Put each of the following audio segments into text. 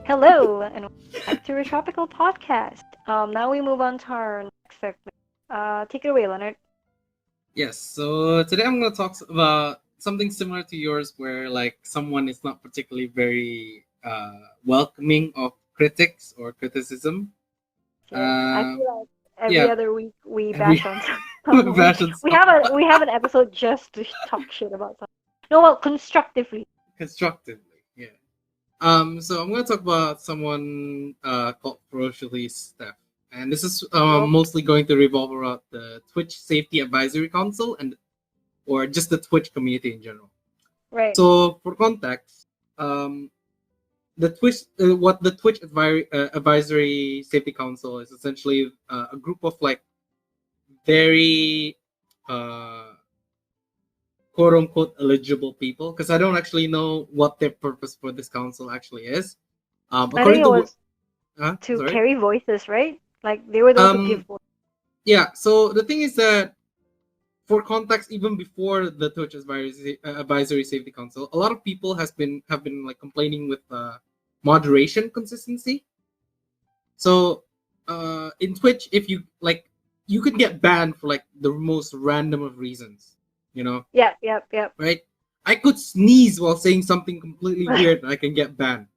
Hello, and welcome back to Retropical podcast. Now we move on to our next segment. Take it away, Leonard. Yes, so today I'm going to talk about something similar to yours where like someone is not particularly very welcoming of critics or criticism. Yes, I Uh, feel like every yeah, other week we every bash on someone. fashion We stuff. have an episode just to talk shit about someone. No, well, constructively. Constructively, yeah. So I'm going to talk about someone called Ferociously Steph. And this is Nope. mostly going to revolve around the Twitch Safety Advisory Council and or just the Twitch community in general. Right. So for context, um, what the Twitch Advisory Safety Council is essentially a group of like very uh, quote unquote eligible people because I don't actually know what their purpose for this council actually is. I think According it to was to sorry, carry voices, right? Like they were the ones who give voice. yeah. So the thing is that for context, even before the Twitch Advisory Safety Council, a lot of people have been like complaining with moderation consistency. So in Twitch, if you like, you could get banned for like the most random of reasons. You know, Yep. right? I could sneeze while saying something completely weird, and I can get banned.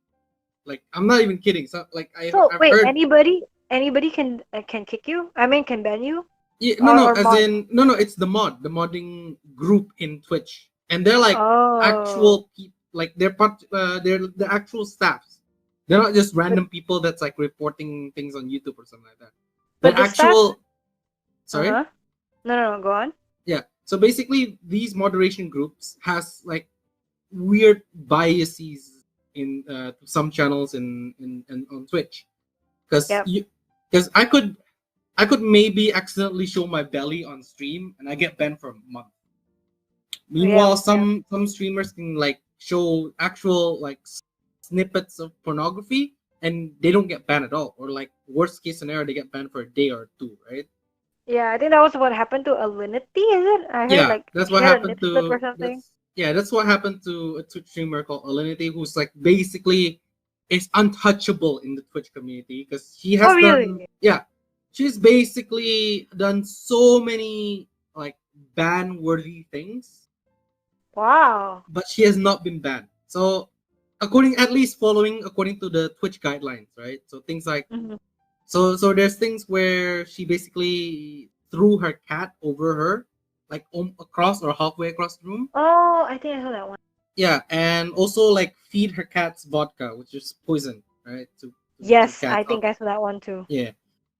Like I'm not even kidding. So like So I've wait, heard. anybody can kick you? I mean, can ban you Yeah, or as mod? in no, it's the modding group in Twitch, and they're like Oh, actual people, like they're the actual staffs. They're not just but random people that's like reporting things on YouTube or something like that. They're but the staff. actual. Uh Sorry. huh. No. Go on. Yeah. So basically, these moderation groups has like weird biases in some channels in on Twitch, because Yep. you because I could maybe accidentally show my belly on stream and I get banned for a month. Yep. Meanwhile, Yep. some streamers can like show actual like snippets of pornography and they don't get banned at all. Or like worst case scenario, they get banned for a day or two, right? Yeah, I think that was what happened to Alinity, is it? I heard Yeah, like that's she what had a happened nip slip or to something. that's what happened to a Twitch streamer called Alinity, who's like basically is untouchable in the Twitch community because she Oh, has done really? she's basically done so many like ban worthy things, Wow. but she has not been banned. So according at least following according to the Twitch guidelines, right? So things like Hmm. so there's things where she basically threw her cat over her, like across or halfway across the room. Oh, I think I saw that one. Yeah, and also like feed her cats vodka, which is poison, right? To Yes, I cats. think I saw that one too. Yeah.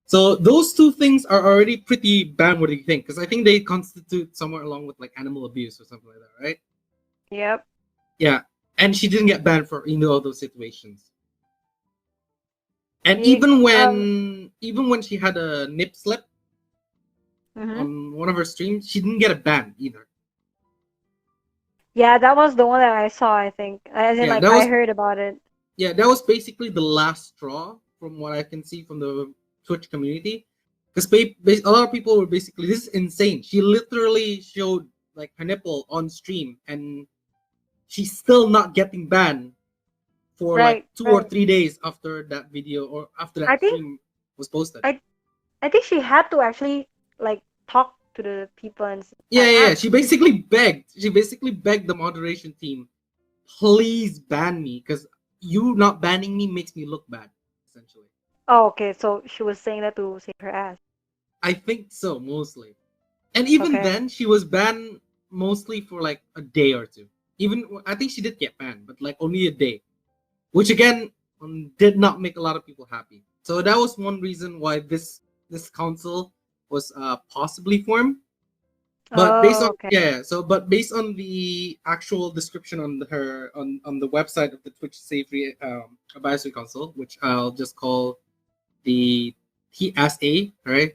So those two things are already pretty bad. What do you think? Because I think they constitute somewhere along with like animal abuse or something like that, right? Yep. Yeah. And she didn't get banned for all those situations. And Ye even when she had a nip slip hmm on one of her streams, she didn't get a ban either. Yeah, that was the one that I saw, I think. As in, Yeah, like, I heard about it. that was basically the last straw from what I can see from the Twitch community. Because a lot of people were basically, this is insane. She literally showed like her nipple on stream, and she's still not getting banned for like Right, 2 or 3 days after that video or after I that think stream was posted. I I think she had to actually like talk to the people and Yeah. ask. She basically begged. She basically begged the moderation team, please ban me, because you not banning me makes me look bad, essentially. Oh, okay, so she was saying that to save her ass. I think so, mostly. And even Okay. then, she was banned mostly for like a day or two. Even I think she did get banned, but like only a day, which again did not make a lot of people happy. So that was one reason why this council was possibly formed. But based Oh, on okay. but based on the actual description on on the website of the Twitch Safety Advisory Council, which I'll just call the TSA, right?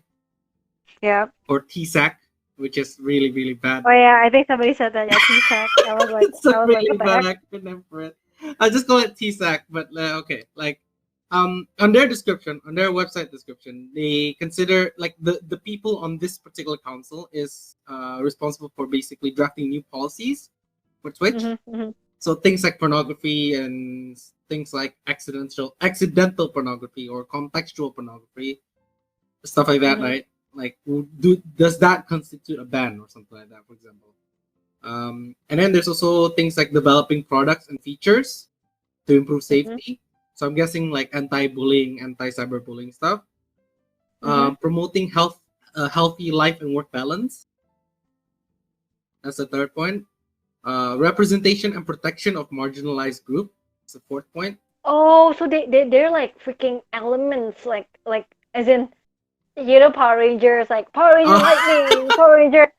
Yeah. Or TSAC, which is really, really bad. Oh yeah, I think somebody said that. Yeah, T-sack. It's a I was like, really what the bad heck? acronym for it. I just call it TSAC, but okay. Like, on their description, on their website description, they consider like the people on this particular council is responsible for basically drafting new policies for Twitch. Mm-hmm. So things like pornography and things like accidental pornography or contextual pornography, stuff like that, Mm-hmm. right? Like, does that constitute a ban or something like that, for example? And then there's also things like developing products and features to improve Mm-hmm. safety. So I'm guessing like anti-bullying, anti-cyberbullying stuff. Mm-hmm. Promoting healthy life and work balance. That's the third point. Representation and protection of marginalized group. That's the fourth point. Oh, so they're like freaking elements, like as in Power Rangers, like Power Ranger Lightning, Power Ranger,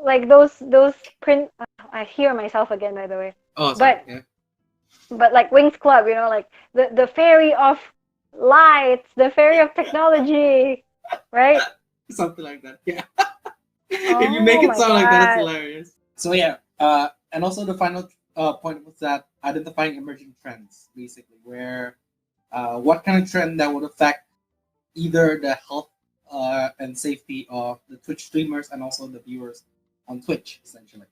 like those print. I hear myself again, by the way. Oh, sorry. But Yeah. like Wings Club, like the fairy of lights, the fairy of technology, right? Something like that. Yeah. If you make Oh it my sound like that, it's God. hilarious. So yeah, and also the final point was that identifying emerging trends, basically, where what kind of trend that would affect either the health and safety of the Twitch streamers and also the viewers on Twitch, essentially,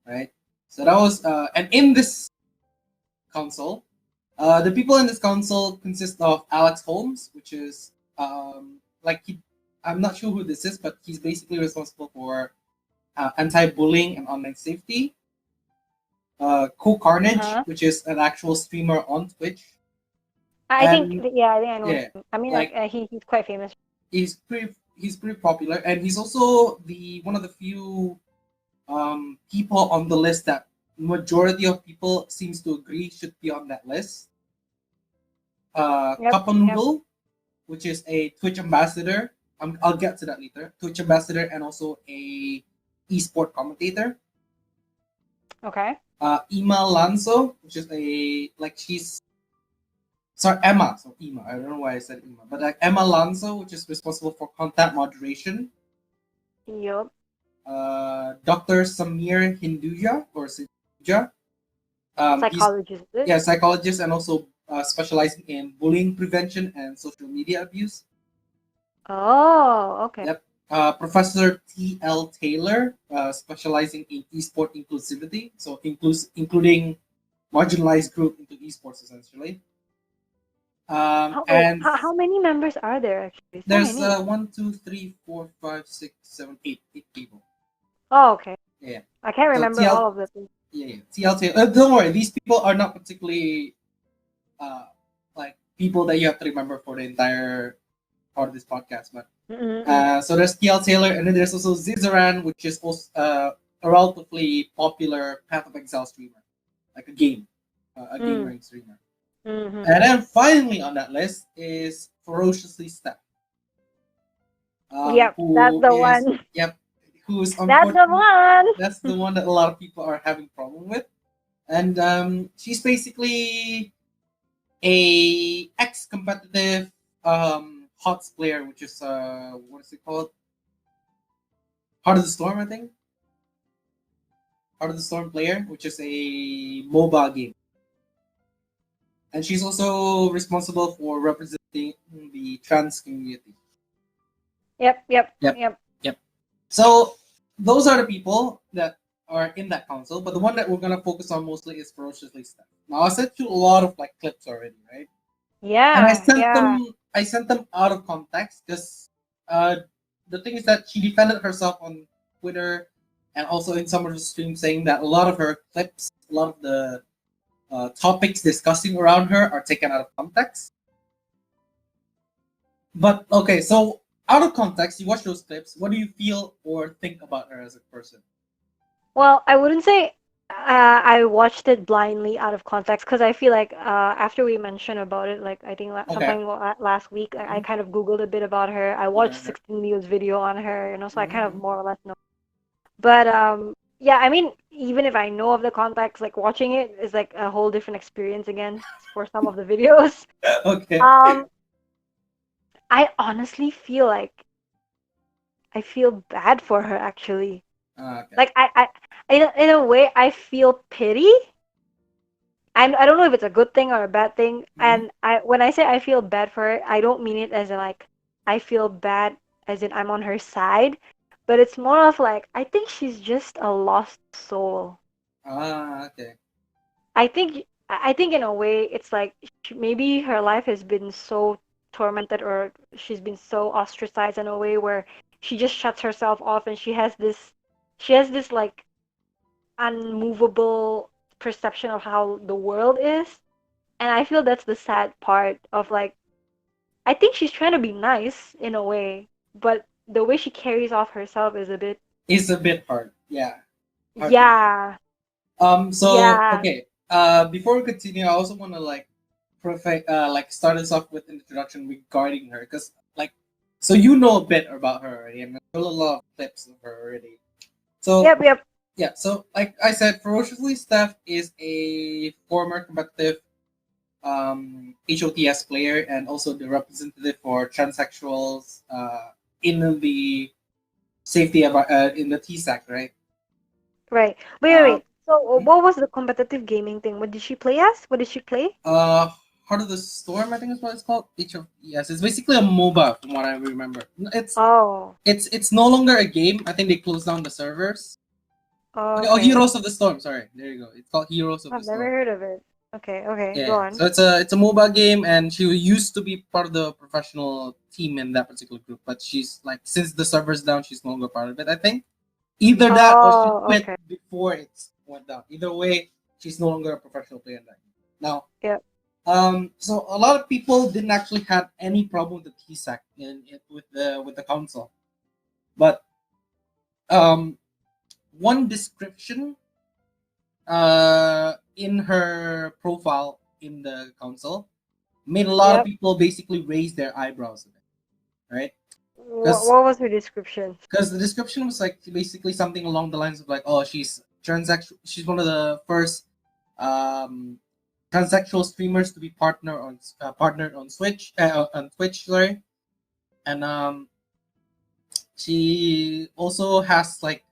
right? So that was, and in this console, the people in this console consist of Alex Holmes, which is like I'm not sure who this is, but he's basically responsible for anti-bullying and online safety. Cool Carnage, Uh-huh. which is an actual streamer on Twitch, I think, and yeah, I think I know yeah, him. I mean, like like he's quite famous. he's pretty popular, and he's also the one of the few people on the list that majority of people seems to agree should be on that list. Yep, Kappa yep. Noodle, which is a Twitch ambassador. I'll get to that later. Twitch ambassador and also a esport commentator. Okay. Ima Lanzo, which is a like she's sorry Emma, so Ima. I don't know why I said Ima, but like Emma Lanzo, which is responsible for content moderation. Yup. Dr. Samir Hinduja or Hinduja. He's Psychologist, is it? yeah psychologist and also specializing in bullying prevention and social media abuse. Oh, okay. Yep. Professor T.L. Taylor, specializing in esport inclusivity, so including marginalized group into esports essentially. How And how many members are there actually? So there's many. 8 people. Oh, okay. Yeah. I can't So remember all TL, of them. yeah, T.L. Taylor. Don't worry, these people are not particularly uh, like people that you have to remember for the entire part of this podcast, but Mm-mm. so there's T.L. Taylor, and then there's also Zizaran, which is also a relatively popular Path of Exile streamer, like a game Mm. rank streamer. Mm-hmm. And then finally on that list is Ferociously Steph, Yep, that's who the is one. yep, who's That's the unfortunately one. that's the one that a lot of people are having problem with, and she's basically a ex-competitive HOTS player, which is what is it called? Heart of the Storm, I think. Heart of the Storm player, which is a MOBA game. And she's also responsible for representing the trans community. Yep, yep, Yep, yep. yep. So those are the people that are in that council, but the one that we're gonna focus on mostly is Ferociously Steph. Now I sent you a lot of like clips already, right? And Yeah, yeah. I sent them out of context because uh, the thing is that she defended herself on Twitter and also in some of her streams saying that a lot of her clips, a lot of the topics discussing around her are taken out of context. But okay, so out of context, you watch those clips. What do you feel or think about her as a person? Well, I wouldn't say I watched it blindly out of context because I feel like after we mentioned about it, like I think Okay. sometime last week, I Mhm. kind of Googled a bit about her. I Okay. watched Okay. 16 News video on her, so I kind of Mhm. more or less know. But yeah, I mean, even if I know of the context, like watching it is like a whole different experience again for some of the videos. Okay. Um, I honestly feel like I feel bad for her actually. Okay. Like in a way, I feel pity. I don't know if it's a good thing or a bad thing. Mhm. And when I say I feel bad for her, I don't mean it as in like I feel bad as in I'm on her side, but it's more of like I think she's just a lost soul. Okay. I think in a way it's like maybe her life has been so tormented, or she's been so ostracized in a way where she just shuts herself off, and she has this like unmovable perception of how the world is. And I feel that's the sad part of like, I think she's trying to be nice in a way, but the way she carries off herself is a bit, It's a bit hard. Yeah. Hard to. yeah, So yeah, okay. Before we continue, I also want to like like start us off with an introduction regarding her, because like, so you know a bit about her already, and there's a lot of clips of her already. So yep, yep, yeah, so like I said, Ferociously Steph is a former competitive HOTS player and also the representative for transsexuals in the in the TSAC, right? right. Wait, wait, Um, wait. So, what was the competitive gaming thing? What did she play as? What did she play? uh, Heart of the Storm, I think is what it's called. HOTS. It's basically a MOBA from what I remember. Oh, It's no longer a game. I think they closed down the servers. Okay, oh, okay. Heroes of the Storm. Sorry, there you go. It's called Heroes of the I've never Storm. heard of it. Okay, okay, go Yeah, on. so it's a mobile game, and she used to be part of the professional team in that particular group, but she's like since the server's down, she's no longer part of it. I think either that or she Oh, quit okay. before it went down. Either way, she's no longer a professional player in that game. Now, Yep. so a lot of people didn't actually have any problem with the TSAC with the console, but um, one description in her profile in the console made a lot of Yep. people basically raise their eyebrows at it, right? Because What was her description? the description was like basically something along the lines of like, oh, she's transaction, she's one of the first um, transsexual streamers to be partnered on Twitch, sorry, and she also has like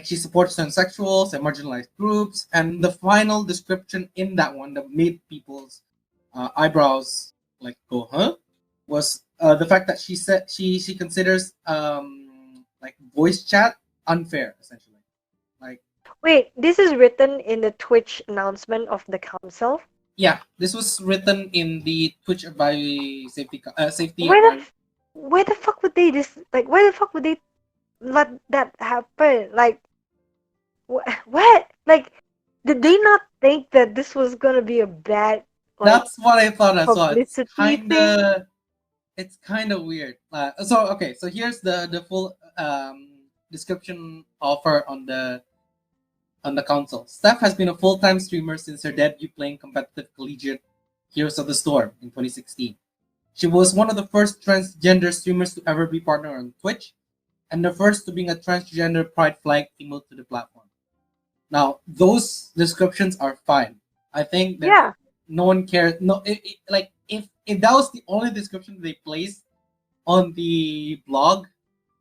she supports transsexuals and marginalized groups, and the final description in that one that made people's eyebrows like go huh was the fact that she said she considers like voice chat unfair, essentially. Like, Wait, this is written in the Twitch announcement of the council. yeah, this was written in the Twitch advisory safety Where the advisory. f- where the fuck would they just like? Where the fuck would they let that happen? Like, what? Like, did they not think that this was gonna be a bad like That's what I thought I saw. publicity thing? It's kind of weird. So okay, so here's the full description of her on the console. Steph has been a full-time streamer since her debut playing competitive collegiate Heroes of the Storm in 2016. She was one of the first transgender streamers to ever be partnered on Twitch, and the first to bring a transgender pride flag emote to the platform. Now, those descriptions are fine. I think that Yeah, no one cares. No, like if that was the only description they placed on the blog,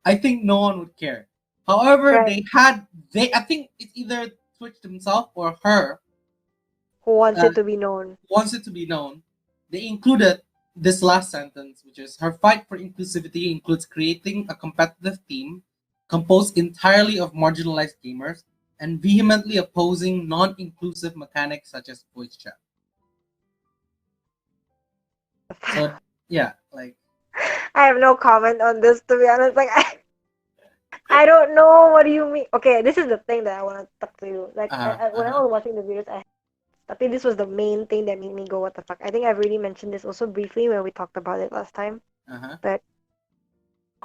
I think no one would care. However, right. I think it's either Twitch themselves or her Who wants uh, it to be known? wants it to be known. They included this last sentence, which is her fight for inclusivity includes creating a competitive team composed entirely of marginalized gamers and vehemently opposing non-inclusive mechanics such as voice chat. So yeah, like I have no comment on this, to be honest. Like, I don't know what do you mean. Okay, this is the thing that I want to talk to you. Like, when I uh-huh, was watching the videos, I think this was the main thing that made me go, what the fuck? I think I've already mentioned this also briefly when we talked about it last time. uh-huh. But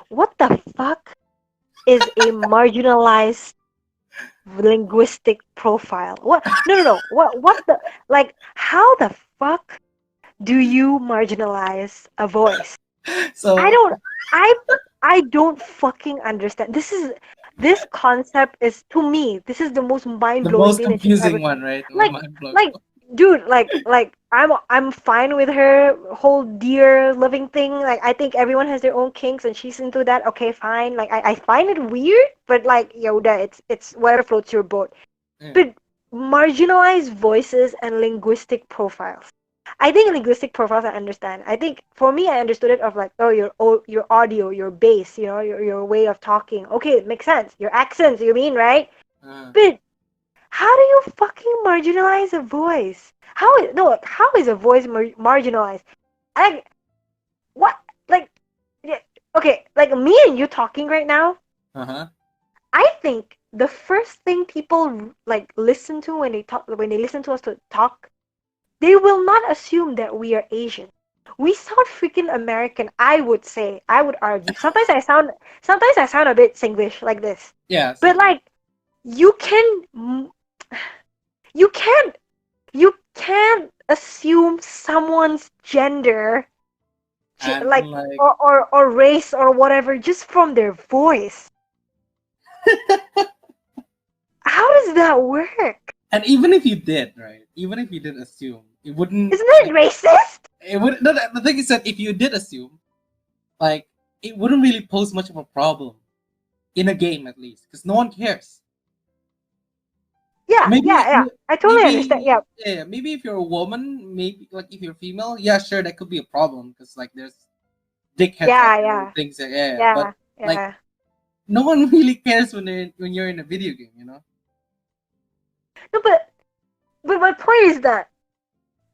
what the fuck is a marginalized linguistic profile? What? No, no, no. What the? Like, how the fuck do you marginalize a voice? I So don't. I I don't fucking understand. This concept is, to me, this is the most mind the blowing most thing that she's ever. confusing one, right? Like, Mind blown. like, dude, like I'm fine with her whole deer living thing. Like, I think everyone has their own kinks, and she's into that. Okay, fine. Like, I find it weird, but like, Yoda, it's whatever floats your boat. Yeah. But marginalized voices and linguistic profiles. I think linguistic profiles I understand. I think for me I understood it of like, oh, your audio, your bass, your way of talking. Okay, it makes sense. Your accents, you mean, right? But how do you fucking marginalize a voice? How is a voice marginalized? Like what? Like yeah, okay, like me and you talking right now. I think the first thing people like listen to when they listen to us to talk, they will not assume that we are Asian. We sound freaking American. I would say. I would argue. Sometimes I sound a bit Singlish like this. Yeah, But same. like you can you can't you can't assume someone's gender And like like, or race or whatever just from their voice. How does that work? and even if you did, right? Even if you did assume, it wouldn't Isn't that like racist? it would. No, the thing is that if you did assume, like, it wouldn't really pose much of a problem in a game, at least, because no one cares. Yeah, Maybe, yeah, yeah. I totally understand. maybe, Yeah, yeah, maybe if you're a woman, maybe like if you're female, yeah, sure, that could be a problem because like there's dickheads out yeah, there who yeah, thinks that, yeah, but yeah, like yeah. no one really cares when you're in a video game, you know? No, but my point is that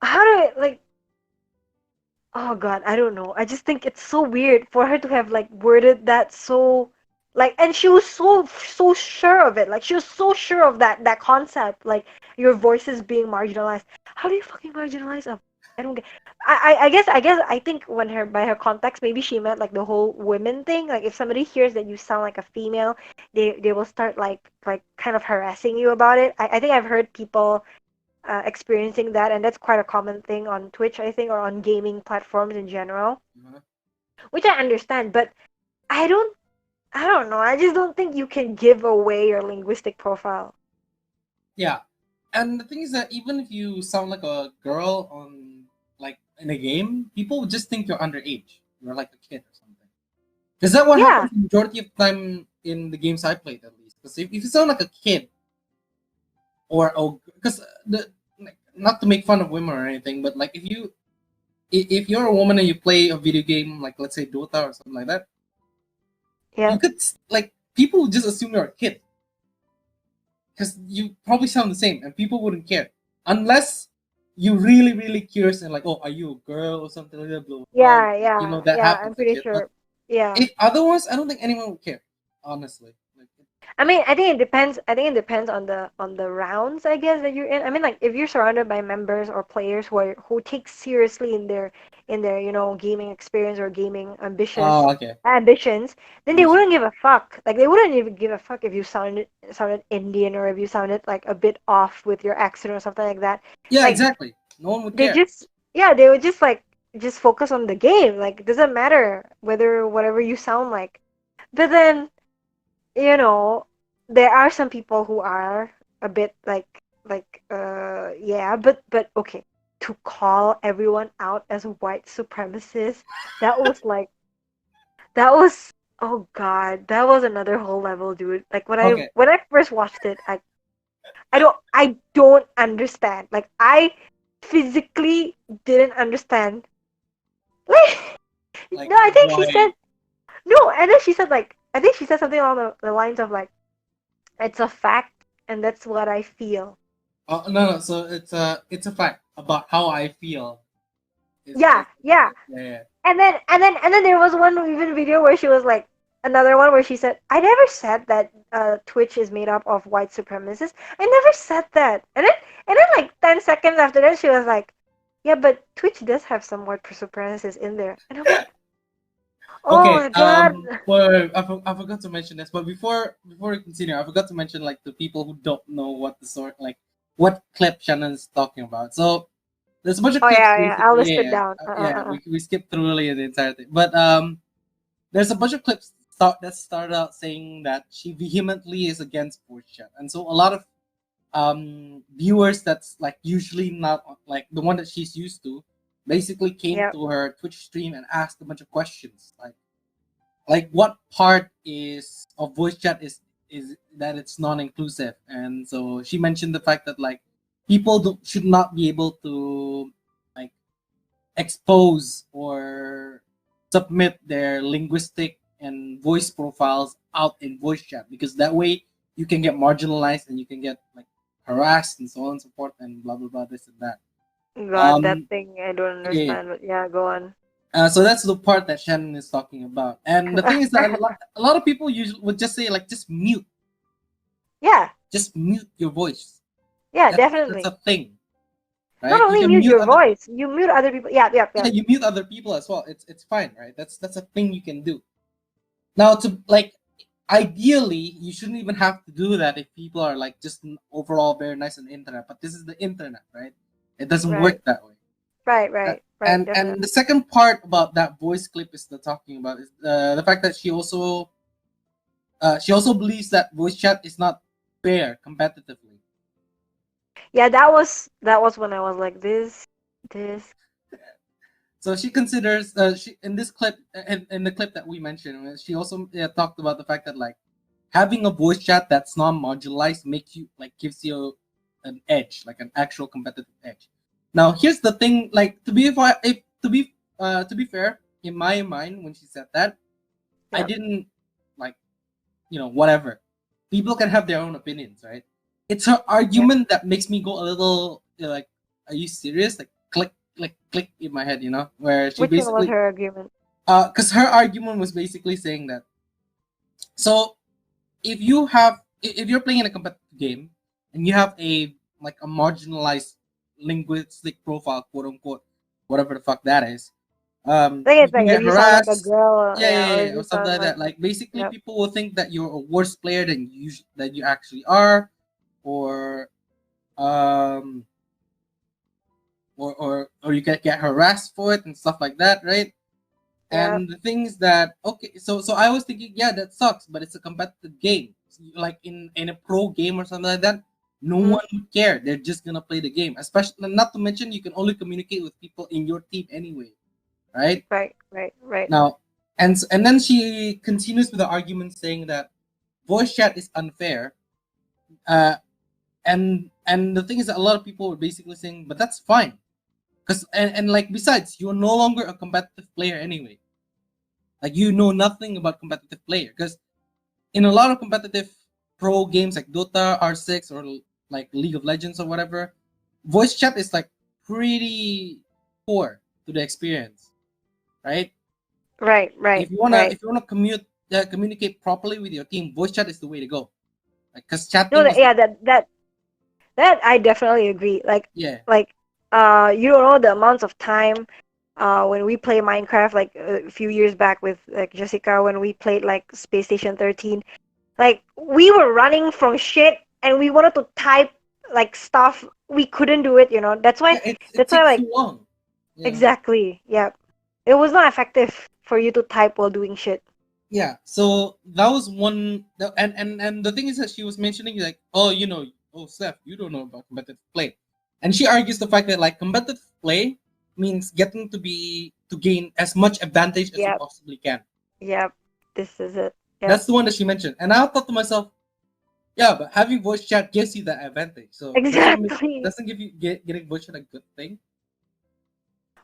how do I like? Oh God, I don't know. I just think it's so weird for her to have like worded that so like, and she was so sure of it. Like she was so sure of that concept. Like your voice is being marginalized. How do you fucking marginalize a? I don't get. I guess I think when her by her context, maybe she meant like the whole women thing. Like if somebody hears that you sound like a female, they will start like kind of harassing you about it. I think I've heard people experiencing that, and that's quite a common thing on Twitch, I think, or on gaming platforms in general, Mhm. which I understand. But I don't, I don't know. I just don't think you can give away your linguistic profile. Yeah, and the thing is that even if you sound like a girl on like in a game, people would just think you're underage. You're like a kid or something. Is that what Yeah, happens the majority of the time in the games I played, at least? Because if you sound like a kid, or because the like, not to make fun of women or anything, but like if you're a woman and you play a video game like, let's say, Dota or something like that, yeah, you could like people would just assume you're a kid because you probably sound the same and people wouldn't care unless you really curious and like, oh, are you a girl or something like that, blah blah blah. yeah, You yeah, know that yeah. I'm happens and pretty shit. But sure. Yeah. if otherwise, I don't think anyone would care, honestly. Like, I mean, I think it depends. I think it depends on the rounds, I guess, that you're in. I mean, like if you're surrounded by members or players who take seriously in their gaming experience or gaming oh, okay. ambitions, then they Understood. wouldn't give a fuck. Like they wouldn't even give a fuck if you sounded Indian or if you sounded like a bit off with your accent or something like that. Yeah, Like exactly. No one would they care. just yeah, they would just like just focus on the game. Like it doesn't matter whether whatever you sound like. But then you know, there are some people who are a bit yeah, but okay, to call everyone out as white supremacists, that was like that was oh god, that was another whole level, dude. Like Okay. when I first watched it, I don't understand. Like I physically didn't understand. Like Like, no, I think she why? said no, and then she said like I think she said something along the lines of like it's a fact, and that's what I feel. No, no. So it's a fact about how I feel. Is Yeah, yeah. yeah, yeah. And then there was one even video where she was like another one where she said, "I never said that Twitch is made up of white supremacists. I never said that." And then like 10 seconds after that, she was like, "Yeah, but Twitch does have some white supremacists in there." And I'm like, "Oh Okay. my god." I forgot to mention this, but before we continue, I forgot to mention like the people who don't know what the sort like what clip Shannon's talking about. So there's a bunch of Oh clips yeah, yeah. I'll basically. list it down. Yeah. We skipped through really the entire thing, but there's a bunch of clips that started out saying that she vehemently is against voice chat, and so a lot of viewers that's like usually not like the one that she's used to basically came Yep. to her Twitch stream and asked a bunch of questions like what part is of voice chat is that it's non-inclusive, and so she mentioned the fact that like people should not be able to like expose or submit their linguistic and voice profiles out in voice chat because that way you can get marginalized and you can get like harassed and so on and so forth and blah blah blah this and that. God, that thing I don't Yeah. understand. But yeah, go on. So that's the part that Shannon is talking about. And the thing is that a lot of people usually would just say like Yeah, just mute your voice. yeah, That's a definitely. thing, Not right? You only can mute mute your other voice, you mute other people. Yeah, yeah, yeah, yeah. you mute other people as well. It's fine, right? That's a thing you can do. Now to like ideally you shouldn't even have to do that if people are like just overall very nice on the internet, but this is the internet, right? It doesn't Right, work that way. right, Uh, right, right. and the Definitely. second part about that voice clip is the talking about is the fact that she also believes that voice chat is not fair competitively. Yeah, that was when I was like this. So she considers she in this clip in the clip that we mentioned, she also talked about the fact that like having a voice chat that's non-marginalized makes you like gives you an edge, like an actual competitive edge. Now here's the thing, like to be fair, in my mind when she said that, I Yeah, didn't like whatever. People can have their own opinions, right? It's her yeah. argument that makes me go a little like, are you serious? Like click in my head, where she Which one was basically her argument? because her argument was basically saying that so if you're playing in a competitive game and you have a like a marginalized linguistic profile, quote unquote, whatever the fuck that is, I think you it's can like if get you sound like a harassed. girl, Yeah, yeah, yeah, or yeah, if or you something sound like like, that. Like basically, yep, people will think that you're a worse player than you actually are, or um, or you can get harassed for it and stuff like that, right? yep, And the thing is that okay, so I was thinking, yeah, that sucks, but it's a competitive game. Like in a pro game or something like that, no mm, one would care. They're just gonna play the game. Especially not to mention you can only communicate with people in your team anyway, right? right, right, right. Now, and then she continues with the argument saying that voice chat is unfair. Uh, and the thing is that a lot of people were basically saying, but that's fine, because and like besides, you're no longer a competitive player anyway. Like you know nothing about competitive player because in a lot of competitive pro games like Dota, R6, or like League of Legends or whatever, voice chat is like pretty poor to the experience, right? Right, right, right. If you wanna communicate properly with your team, voice chat is the way to go. Like, cause No, chatting is yeah, that I definitely agree. yeah, Like, you don't know the amounts of time, when we play Minecraft, like a few years back with like Jessica, when we played like Space Station 13, like we were running from shit and we wanted to type like stuff, we couldn't do it. That's why, yeah. It takes like too long. Yeah, exactly, yeah, it was not effective for you to type while doing shit. yeah. So that was one. And the thing is that she was mentioning like, oh, oh, Steph, you don't know about competitive play, and she argues the fact that like competitive play means getting to gain as much advantage as you Yep, possibly can. yep, this is it. Yep, That's the one that she mentioned, and I thought to myself, yeah, but having voice chat gives you that advantage. So exactly. doesn't give you getting voice chat a good thing?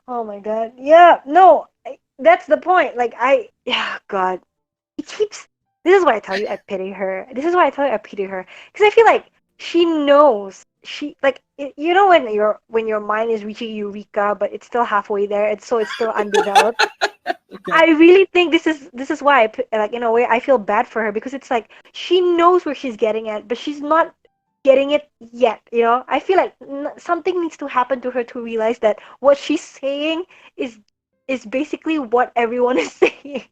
Oh my god. Yeah, no, that's the point. Like yeah, God, it keeps. This is why I tell you I pity her. This is why I tell you I pity her because I feel like she knows. She like when your mind is reaching eureka, but it's still halfway there. It's still undeveloped. Okay. I really think this is why like in a way I feel bad for her because it's like she knows where she's getting at, but she's not getting it yet. I feel like something needs to happen to her to realize that what she's saying is is basically what everyone is saying,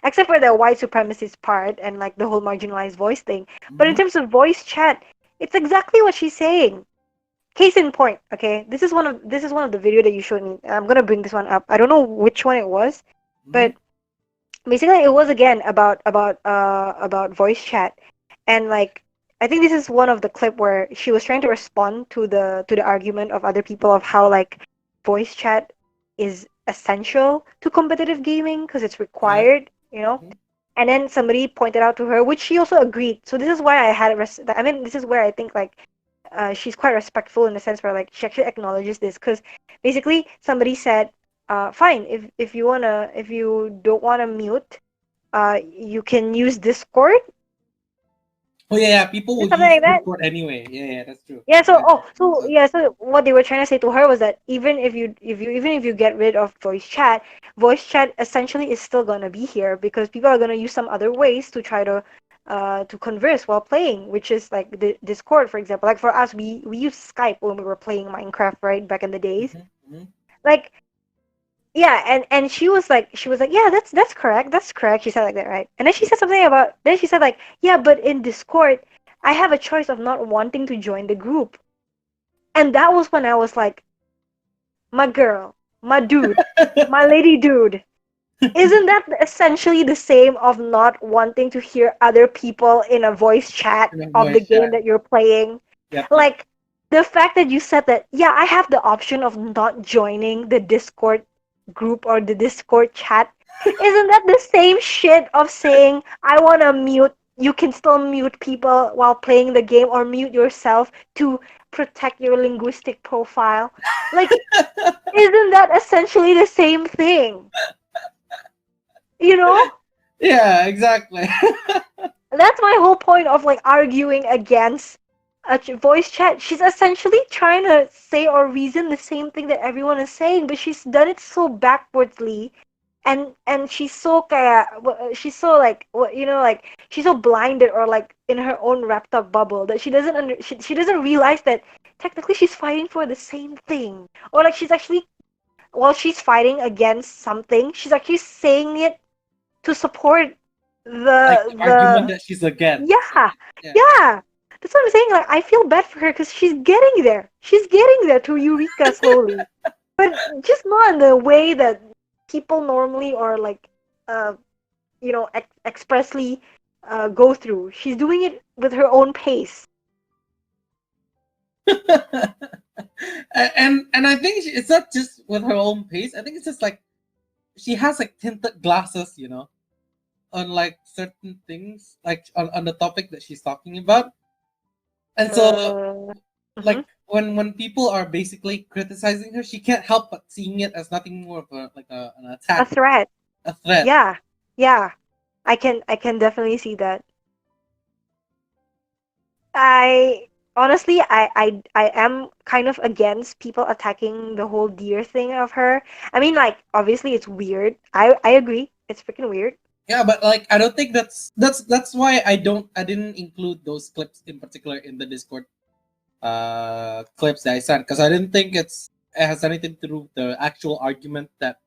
except for the white supremacist part and like the whole marginalized voice thing. But in Mm-hmm. terms of voice chat, it's exactly what she's saying. Case in point, okay, this is one of the video that you showed me. I'm gonna bring this one up. I don't know which one it was, Mm-hmm. but basically it was again about voice chat, and like I think this is one of the clip where she was trying to respond to the argument of other people of how like voice chat is essential to competitive gaming because it's Yeah. required. Mm-hmm. And then somebody pointed out to her, which she also agreed. So this is why I mean, this is where I think like she's quite respectful in the sense where like she actually acknowledges this because basically somebody said, fine, if you don't wanna mute, you can use Discord. Oh yeah, people will something use like that. Discord anyway. Yeah, that's true. Yeah, so Yeah, so what they were trying to say to her was that even if you get rid of voice chat essentially is still gonna be here because people are gonna use some other ways to try to converse while playing, which is like the Discord, for example. Like for us, we use Skype when we were playing Minecraft, right, back in the days. mm-hmm. Like yeah, and she was like, yeah, that's correct. She said like that, right? And then she said something about then she said like, yeah, but in Discord, I have a choice of not wanting to join the group. And that was when I was like, my girl, my dude, my lady dude, isn't that essentially the same of not wanting to hear other people in a voice chat In a of the voice game chat. that you're playing? Yep. Like, the fact that you said that, yeah, I have the option of not joining the Discord group or the Discord chat, isn't that the same shit of saying, I want to mute, you can still mute people while playing the game or mute yourself to protect your linguistic profile? Like, isn't that essentially the same thing? You know? Yeah, exactly. That's my whole point of like arguing against a voice chat. She's essentially trying to say or reason the same thing that everyone is saying, but she's done it so backwardly, and she's so kaya, she's so like like she's so blinded or like in her own wrapped up bubble that she doesn't realize that technically she's fighting for the same thing, or like she's actually while she's fighting against something, she's actually saying it to support Like the the argument that she's against. yeah, Yeah. yeah. That's what I'm saying. Like, I feel bad for her because she's getting there. She's getting there to Eureka slowly, but just not in the way that people normally or like, uh, expressly go through. She's doing it with her own pace. And I think it's not just with her own pace. I think it's just like she has like tinted glasses, on like certain things, like on the topic that she's talking about. And so Uh, like mhm. when people are basically criticizing her, she can't help but seeing it as nothing more of an A attack, threat. a threat. Yeah, yeah. I can definitely see that. I honestly, I am kind of against people attacking the whole deer thing of her. I mean, like, obviously it's weird. I agree. It's freaking weird. Yeah, but like I don't think that's why I didn't include those clips in particular in the Discord clips that I sent, because I didn't think it has anything to do with the actual argument that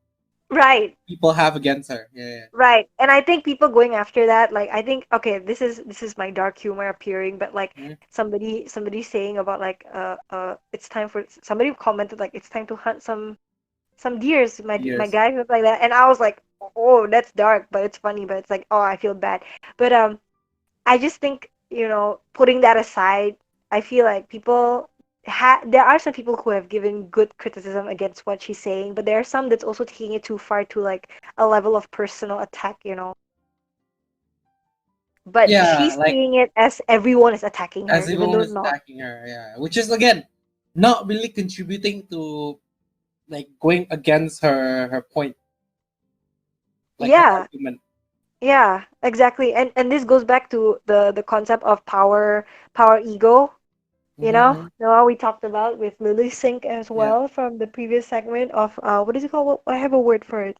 Right, people have against her. Yeah. right. And I think people going after that, like, I think okay, this is my dark humor appearing, but like Yeah. somebody saying about like it's time for somebody commented like it's time to hunt some deers, my Years. guy was like that, and I was like, oh, that's dark, but it's funny, but it's like, oh, I feel bad. But I just think, putting that aside, I feel like there are some people who have given good criticism against what she's saying, but there are some that's also taking it too far to like a level of personal attack. But Yeah, she's like seeing it as everyone is attacking her, as even everyone though is not. attacking her. Yeah, which is again not really contributing to like going against her point, like her Yeah, argument. yeah, exactly. And this goes back to the concept of power ego. Mm-hmm. We talked about with Lily Sink as Yeah. well from the previous segment of what is it called? I have a word for it.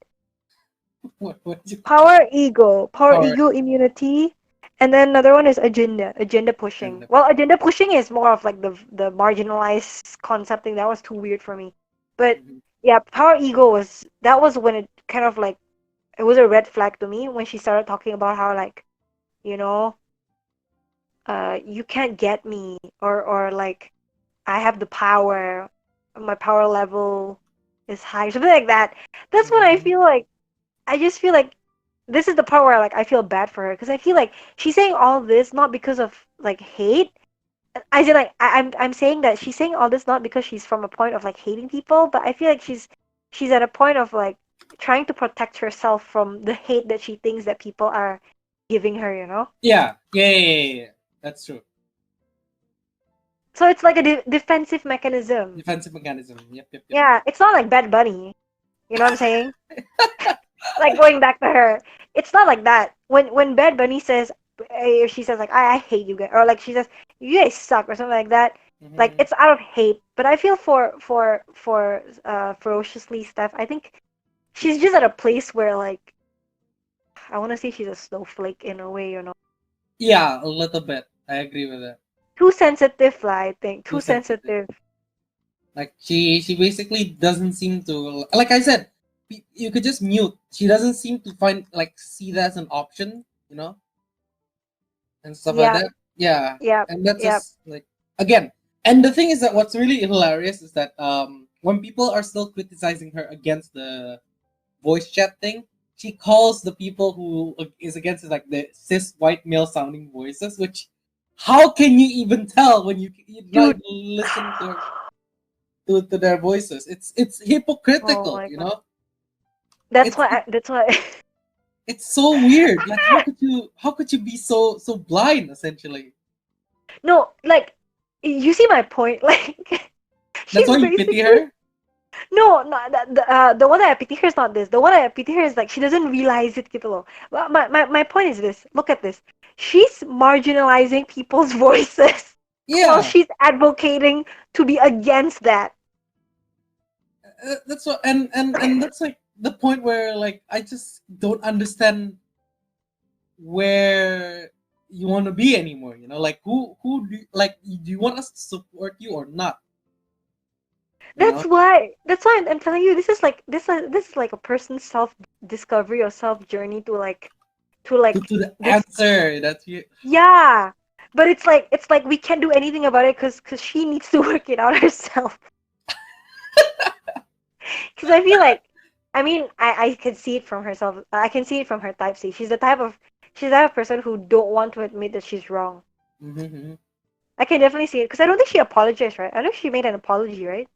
What did you call Power power ego immunity, and then another one is agenda pushing. agenda? Well, agenda pushing is more of like the marginalized concept thing. That was too weird for me. But Mhm. yeah, power ego was when it kind of like it was a red flag to me when she started talking about how like you know you can't get me or like I have the power, my power level is high, something like that. That's when I Mhm. feel like I just feel like this is the part where like I feel bad for her because I feel like she's saying all this not because of like hate. I feel like I'm saying that she's saying all this not because she's from a point of like hating people, but I feel like she's at a point of like trying to protect herself from the hate that she thinks that people are giving her. Yeah. That's true. So it's like a defensive mechanism. Defensive mechanism. Yep. Yeah, it's not like Bad Bunny. You know what I'm saying? Like going back to her, it's not like that. When Bad Bunny says if she says like I hate you guys, or like she says you guys suck or something like that, like Mhm. it's out of hate. But I feel for Ferociously Steph, I think she's just at a place where like I want to say she's a snowflake in a way, you know. Yeah, a little bit. I agree with that. Too sensitive, lah, I think. Too Too sensitive. sensitive. Like she basically doesn't seem to, like I said, you could just mute. She doesn't seem to find like see that as an option, and stuff like Yep, that. Yeah, yep, and that's yep. just like again. And the thing is that what's really hilarious is that when people are still criticizing her against the voice chat thing, she calls the people who is against it like the cis white male sounding voices. Which, how can you even tell when you not Dude. even listen to their voices? It's Oh hypocritical, my god. That's It's why. That's why. it's so weird. Like how could you be so blind essentially? No, like you see my point. Like That's she's why you pity basically her. no, no. The one that I pity her is not this. The one that I pity her is like she doesn't realize it, gitu loh. Well, my point is this. Look at this. She's marginalizing people's voices while Yeah, she's advocating to be against that. that's what, and that's like the point where like I just don't understand where you want to be anymore. Like who do you want us to support you or not? You know, That's why I'm telling you this is like this is like a person's self discovery or self journey to like to the this. answer that you. Yeah, but it's like we can't do anything about it because she needs to work it out herself. Because I feel like, I mean, I can see it from herself. I can see it from her type C. She's the type of person who don't want to admit that she's wrong. Mm-hmm. I can definitely see it because I don't think she apologized, right? I know she made an apology, right?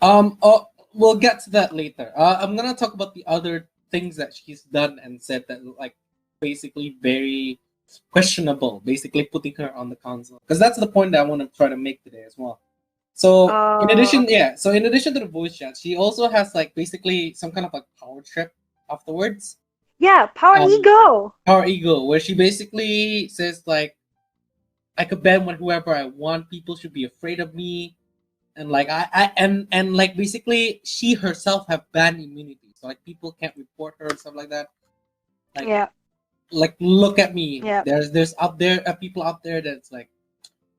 Oh, we'll get to that later. I'm gonna talk about the other things that she's done and said that like basically very questionable, basically putting her on the console. Because that's the point that I want to try to make today as well. So in addition, Okay. yeah. So in addition to the voice chat, she also has like basically some kind of like power trip afterwards. Yeah, power Um, ego. Power ego, where she basically says like I could ban with whoever I want. People should be afraid of me, and like and like basically she herself have ban immunity, so like people can't report her and stuff like that. Like Yeah, look at me. yeah. There's out there people out there that's like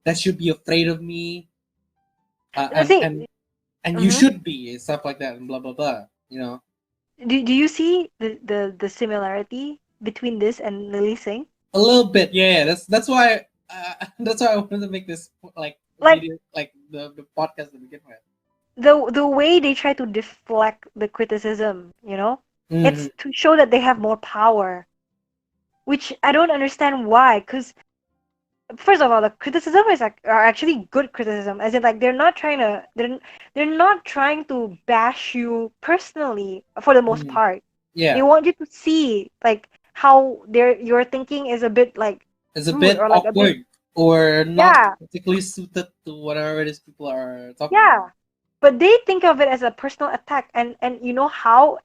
that should be afraid of me, uh, I and think. and and you Hmm. should be and stuff like that and blah blah blah. Do you see the similarity between this and Lily Singh? A little bit, yeah. That's why that's why I wanted to make this like Like video, like the podcast to begin with. the way they try to deflect the criticism, you know, Mm-hmm. it's to show that they have more power, which I don't understand why. Because first of all, the criticism is like are actually good criticism, as in like they're not trying to bash you personally for the most Mm-hmm. part. They Yeah, want you to see like how your thinking is a bit like it's a rude bit or like a bit awkward or not yeah particularly suited to whatever it is people are talking about. yeah. But they think of it as a personal attack, and you know how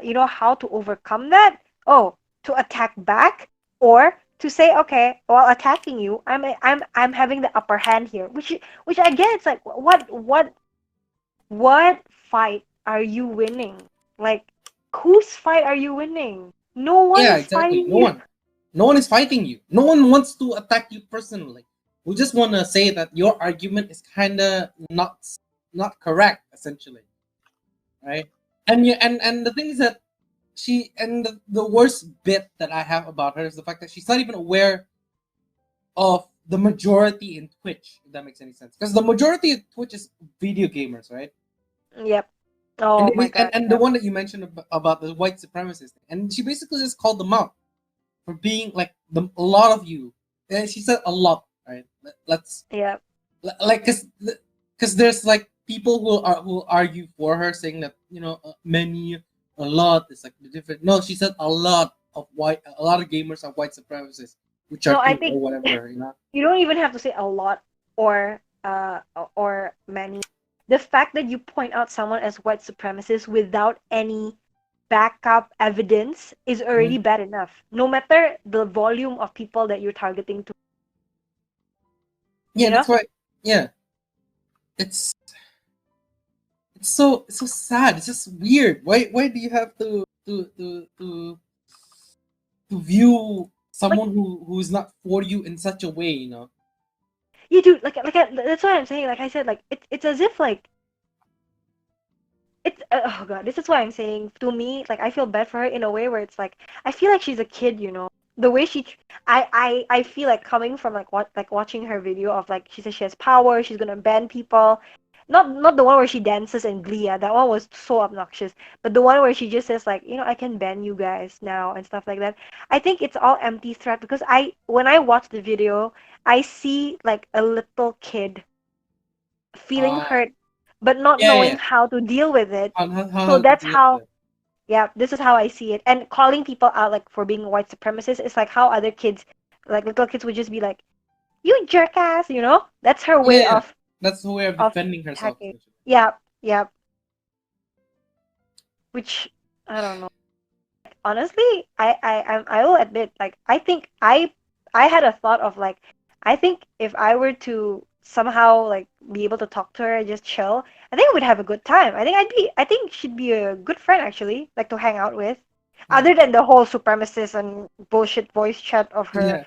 you know how to overcome that? Oh, to attack back, or to say, okay, while attacking you, I'm having the upper hand here, which I get. It's like what fight are you winning? Like, whose fight are you winning? No one Yeah, is exactly. fighting No you. one, no one is fighting you. No one wants to attack you personally. We just want to say that your argument is kind of not correct, essentially, right? And the thing is that the worst bit that I have about her is the fact that she's not even aware of the majority in Twitch, if that makes any sense. Because the majority of Twitch is video gamers, right? Yep. And Oh it my is, god. and the Yep. one that you mentioned about the white supremacist, and she basically just called them out for being like a lot of you. And she said a lot, right? Let's Yep. like because there's like people who argue for her saying that many a lot is like the different. No, she said a lot of gamers are white supremacists, which are No, I true think or whatever. you don't even have to say a lot or many. The fact that you point out someone as white supremacist without any backup evidence is already Mhm. bad enough, no matter the volume of people that you're targeting to, Yeah, you know? that's why. Yeah, it's it's so sad. It's just weird. Why do you have to view Like, someone who is not for you in such a way? You know. you do, that's what I'm saying. Like I said, like, it's as if, like, it's, oh god, this is why I'm saying, to me, like, I feel bad for her in a way where it's like, I feel like she's a kid, you know? The way I feel like, coming from, like, what, like, watching her video of, like, she says she has power, she's gonna ban people. Not the one where she dances in Glee, yeah, that one was so obnoxious. But the one where she just says, like, I can ban you guys now and stuff like that. I think it's all empty threat, because when I watch the video, I see, like, a little kid feeling Uh hurt but not yeah, yeah, knowing yeah. how to deal with it. So How to that's deal how, with it. yeah, this is how I see it. And calling people out, like, for being white supremacists, is like how other kids, like little kids, would just be like, "You jerk ass," you know? That's her Yeah, way yeah. That's the way of of defending herself, attacking. essentially. Yeah, yeah. Which, I don't know. Honestly, I will admit, like, I think I had a thought of, like, I think if I were to somehow, like, be able to talk to her and just chill, I think we'd have a good time. I think she'd be a good friend, actually, like, to hang out with. Yeah. Other than the whole supremacist and bullshit voice chat of her Yeah.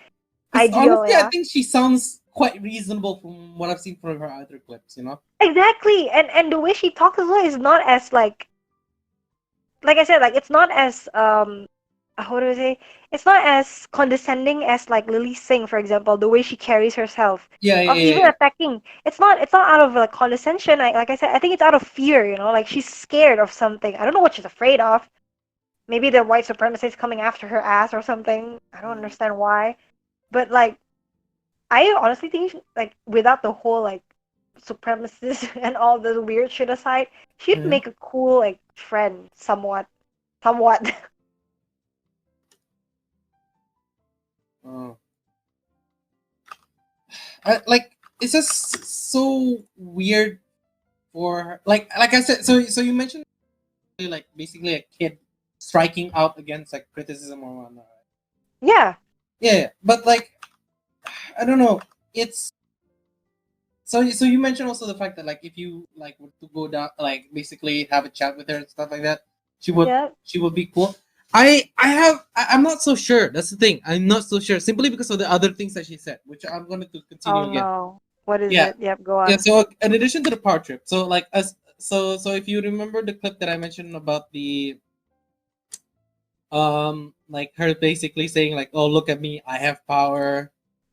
Because ideal, honestly, I yeah. think she sounds quite reasonable from what I've seen from her other clips. You know. Exactly. And the way she talks as well is not as, like I said, like, it's not as, how do I say? It's not as condescending as, like, Lily Singh, for example, the way she carries herself, Yeah, yeah, of yeah, even yeah. attacking. It's not out of, like, condescension. Like I said, I think it's out of fear. Like, she's scared of something. I don't know what she's afraid of. Maybe the white supremacists coming after her ass or something. I don't Mm, understand why. But, like, I honestly think, like, without the whole, like, supremacists and all the weird shit aside, she'd mhm. make a cool, like, friend, somewhat, somewhat. Oh. Like it's just so weird for her. Like I said. So you mentioned like basically a kid striking out against like criticism or whatnot. Right? Yeah. Yeah, yeah. But like I don't know. It's so you mentioned also the fact that like if you like were to go down like basically have a chat with her and stuff like that, she would Yeah. she would be cool. I'm not so sure. That's the thing. I'm not so sure simply because of the other things that she said, which I'm going to continue Oh again. no. What is Yeah, it? Yep, go yeah. on. So in addition to the power trip, so like as so if you remember the clip that I mentioned about the like her basically saying like, oh look at me, I have power,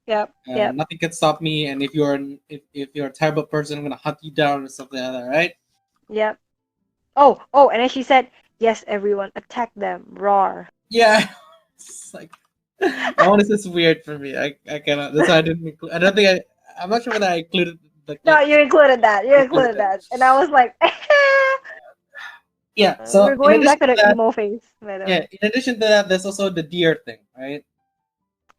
Yep, yep, nothing can stop me, and if you're a terrible person, I'm gonna hunt you down or something like that, right? yep. Oh, and then she said, "Yes, everyone, attack them, roar." Yeah, it's like that one is just weird for me. I cannot. That's why I didn't include. I don't think I'm not sure whether I included the No, clip. you included that. You I included included that. that, and I was like, Yeah. we're So in going back addition to to the that, emo phase, by the yeah. way. In addition to that, there's also the deer thing, right?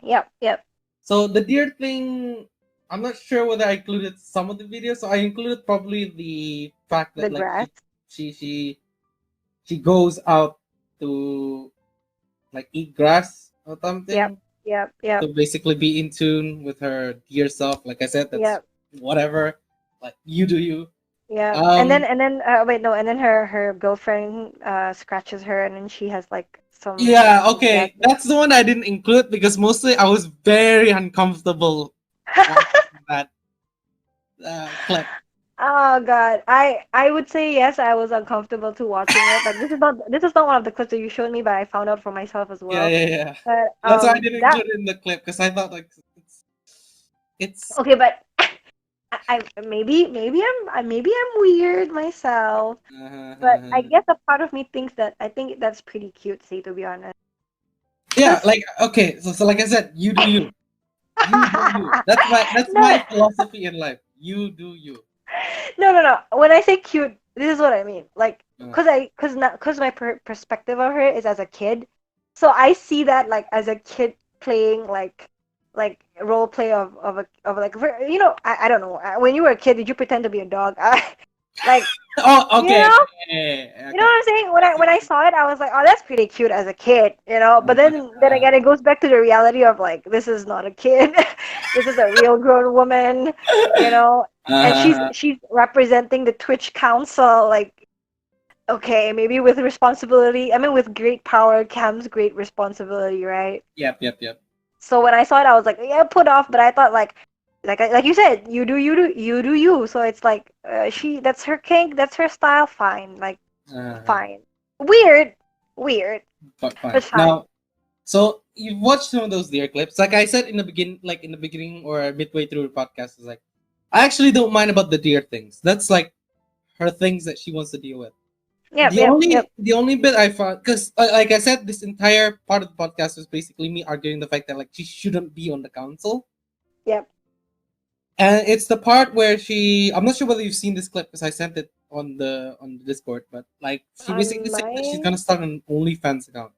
Yep, yep. So the deer thing, I'm not sure whether I included some of the videos. So I included probably the fact The that like grass. she she she goes out to like eat grass or Yep, something yep, yep, to basically be in tune with her dear self. Like I said, that's yep, whatever. Like you do you. yep. And then Um, and then wait, no, and then her girlfriend scratches her, and then she has, like, yeah, some okay, gases. that's the one I didn't include because mostly I was very uncomfortable watching that clip. Oh God, I would say yes. I was uncomfortable to watching it. Like, this is not one of the clips that you showed me, but I found out for myself as Yeah, well. yeah, yeah. But That's why I didn't that include it in the clip because I thought like it's okay, but maybe I'm weird myself, but I guess a part of me thinks that I think that's pretty cutesy, to be honest. yeah, Cause like okay, so like I said, you do you. You do you. That's no, my philosophy in life. You do you. no. When I say cute, this is what I mean. Like, Uh, cause my perspective of her is as a kid, so I see that, like, as a kid playing, like role play of like, I don't know. When you were a kid, did you pretend to be a dog? Like, Oh, you okay. know, you know Okay. what I'm saying? I see. When I saw it, I was like, oh, that's pretty cute as a kid, you know. But then Uh, again, it goes back to the reality of like, this is not a kid. This is a real grown woman, you know. And uh, she's representing the Twitch Council. Like, okay, maybe with responsibility. I mean, with great power comes great responsibility, right? yep. So when I saw it, I was like, yeah, put off. But I thought like you said, you do you. So it's like, that's her kink, that's her style. Fine, like Uh, fine. Weird, weird, but fine. but fine. Now, so you've watched some of those deer clips. Like I said in the beginning or midway through the podcast, is like, I actually don't mind about the deer things. That's like her things that she wants to deal with. Yep, yep, yep, The only bit I found, because like I said, this entire part of the podcast was basically me arguing the fact that like she shouldn't be on the council. yep. And it's the part where I'm not sure whether you've seen this clip because I sent it on the Discord, but like she basically On said that she's my gonna start an OnlyFans account.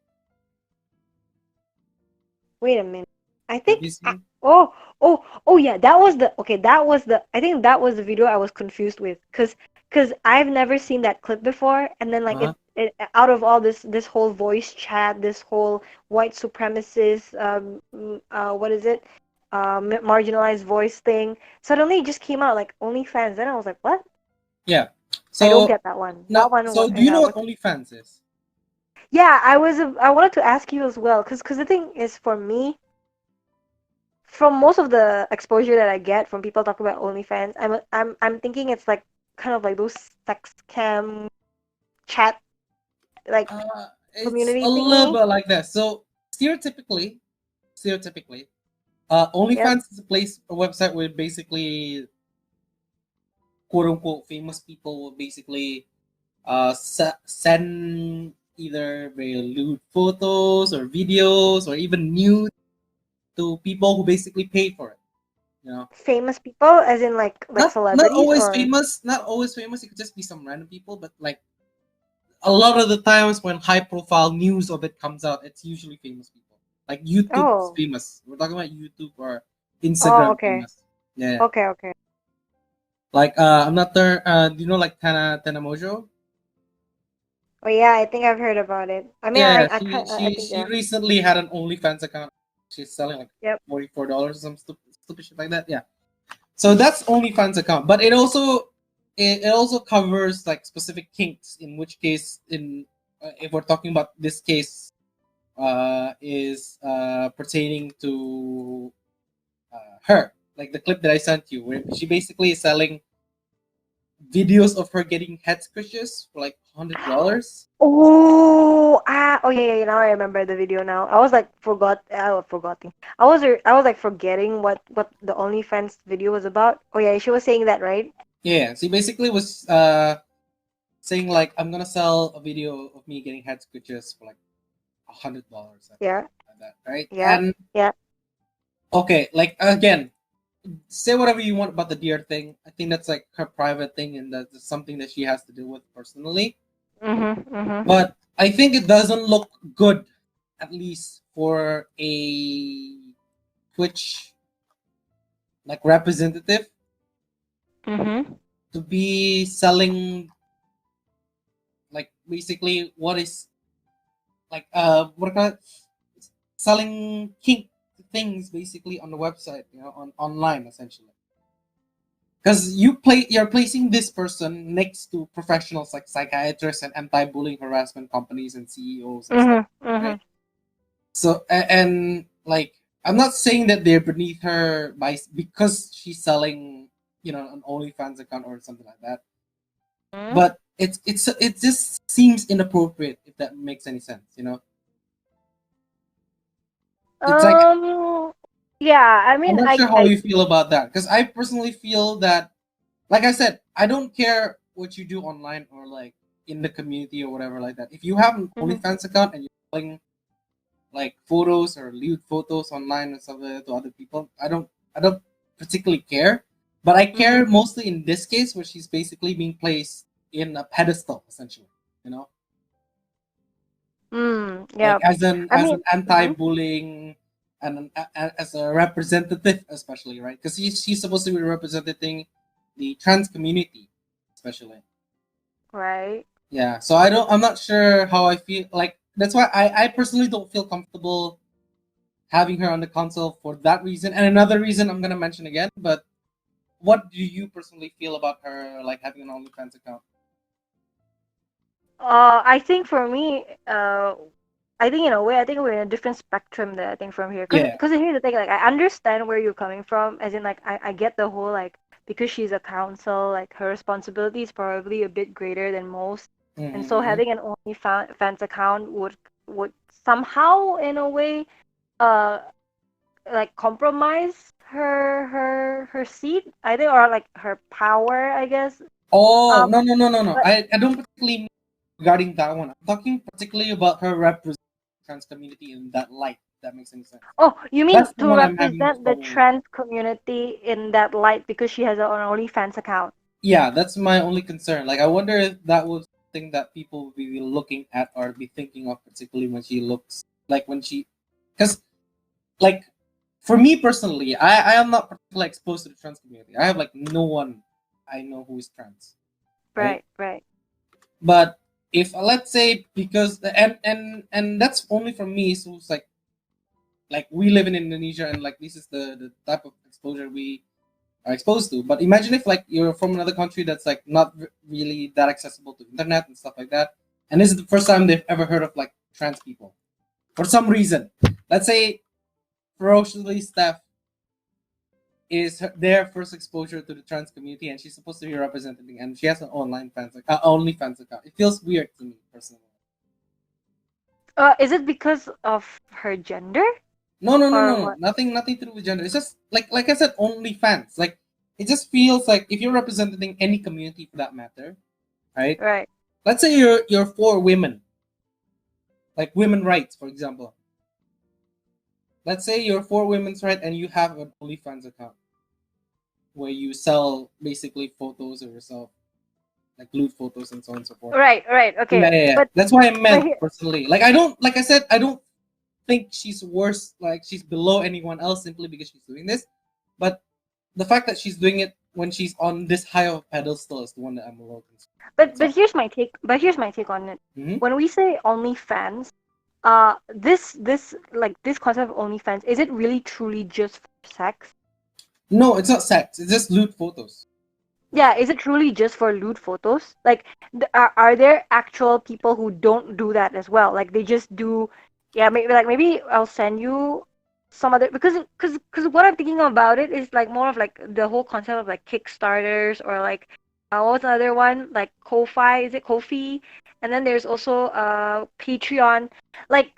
Wait a minute. I Have think you seen? oh yeah, that was the okay, that was the I think that was the video I was confused with cuz I've never seen that clip before, and then like Uh-huh. it out of all this whole voice chat, this whole white supremacist what is it? Marginalized voice thing. Suddenly it just came out like OnlyFans. Then I was like, "What? Yeah. I don't So get that one." now, That one so do you yeah, know what what OnlyFans is? Yeah, I wanted to ask you as well cuz the thing is for me from most of the exposure that I get from people talking about OnlyFans, I'm thinking it's like kind of like those sex cam chat like It's community a little thingy. bit like that. So stereotypically, stereotypically, Yep. OnlyFans is a website where basically quote unquote famous people will basically send either very lewd photos or videos or even nude to people who basically pay for it. You know, Famous people, as in like not celebrities always or famous, not always famous. It could just be some random people, but like a lot of the times when high profile news of it comes out, it's usually famous people. Like YouTube is oh famous. We're talking about YouTube or oh Instagram okay famous. Yeah. okay okay Like I'm not there. Do you know like Tana Mojo? oh yeah, I think I've heard about it. I mean, Yeah, I think she yeah. recently had an OnlyFans account. She's selling like Yep. $44 or some stupid shit like that. Yeah. So that's OnlyFans account, but it also covers like specific kinks. In which case, in if we're talking about this case, is pertaining to her, like the clip that I sent you, where she basically is selling videos of her getting head squishes for like $100. Oh yeah, yeah, now I remember the video now. I was like forgetting. I was like forgetting what the OnlyFans video was about. Oh yeah, she was saying that, right? Yeah, she basically was saying like I'm gonna sell a video of me getting head scratches for like $100 Yeah, like that, right? yeah, And yeah. okay, like again, say whatever you want about the deer thing. I think that's like her private thing, and that's something that she has to deal with personally. Mhm. But I think it doesn't look good, at least for a Twitch like representative Mhm. to be selling like basically what is like what kind of selling kink things basically on the website, you know, on online essentially. Because you're placing this person next to professionals like psychiatrists and anti-bullying harassment companies and CEOs and stuff, right? Mhm. So and like I'm not saying that they're beneath her because she's selling, you know, an OnlyFans account or something like that. Mhm. But it just seems inappropriate if that makes any sense, you know. It's like Um. Yeah. I I'm mean, not sure how I. you feel about that because I personally feel that, like I said, I don't care what you do online or like in the community or whatever like that. If you have an Mhm. OnlyFans account and you're selling like photos or lewd photos online or something to other people, I don't particularly care. But I care Mhm. mostly in this case where she's basically being placed in a pedestal essentially, you know, Mm. like Yeah. I as mean. an Mhm. anti-bullying and as a representative especially, right? Because she's supposed to be representing the trans community especially. Right. Yeah, so I'm not sure how I feel. Like that's why I personally don't feel comfortable having her on the console for that reason. And another reason I'm gonna mention again. But what do you personally feel about her like having an OnlyFans account? I think for me, I think in a way, I think we're in a different spectrum there. I think from here, Yeah. cause here's the thing. Like, I understand where you're coming from, as in, like, I get the whole like because she's a counsel, like her responsibility is probably a bit greater than most, and so Mm-hmm. having an OnlyFans account would somehow, in a way, uh, like compromise her seat, I think, or like her power, I guess. Oh Um, no no no no no! but I don't particularly mean regarding that one. I'm talking particularly about her representing trans community in that light. If that makes any sense. oh, you mean That's the to one I'm having represent the trouble with. trans community in that light because she has her own OnlyFans account? Yeah, that's my only concern. Like, I wonder if that was something that people would be looking at or be thinking of, particularly when she looks like when she, because like for me personally, I am not particularly exposed to the trans community. I have like no one I know who is trans, right? Right, right. But if let's say because and that's only for me, so it's like we live in Indonesia and like this is the type of exposure we are exposed to. But imagine if like you're from another country that's like not really that accessible to internet and stuff like that, and this is the first time they've ever heard of like trans people for some reason. Let's say Ferociously Steph is their first exposure to the trans community, and she's supposed to be representing, and she has an online fans only fans account. It feels weird to me personally. Is it because of her gender No, no, no, or no, no. what? Nothing to do with gender. It's just like I said, only fans. Like it just feels like if you're representing any community for that matter, right? Right. Let's say you're for women, like women rights, for example. Let's say you're for women's rights and you have an OnlyFans account where you sell basically photos of yourself, like lewd photos and so on and so forth. Right, right. Yeah, Okay. yeah, yeah. But That's what I but meant here, personally. Like I don't, like I said, I don't think she's worse. Like she's below anyone else simply because she's doing this. But the fact that she's doing it when she's on this high of a pedestal is the one that I'm a little concerned. That's but all. here's my take. But here's my take on it. Mm-hmm. When we say OnlyFans, this like this concept of OnlyFans, is it really truly just for sex? No, it's not sex. It's just lewd photos. Yeah, is it truly just for lewd photos? Like, are there actual people who don't do that as well? Like, they just do, yeah, maybe I'll send you some other because what I'm thinking about it is like more of like the whole concept of like Kickstarters or like what was the other one, like Ko-fi, is it Ko-fi? And then there's also Patreon. Like,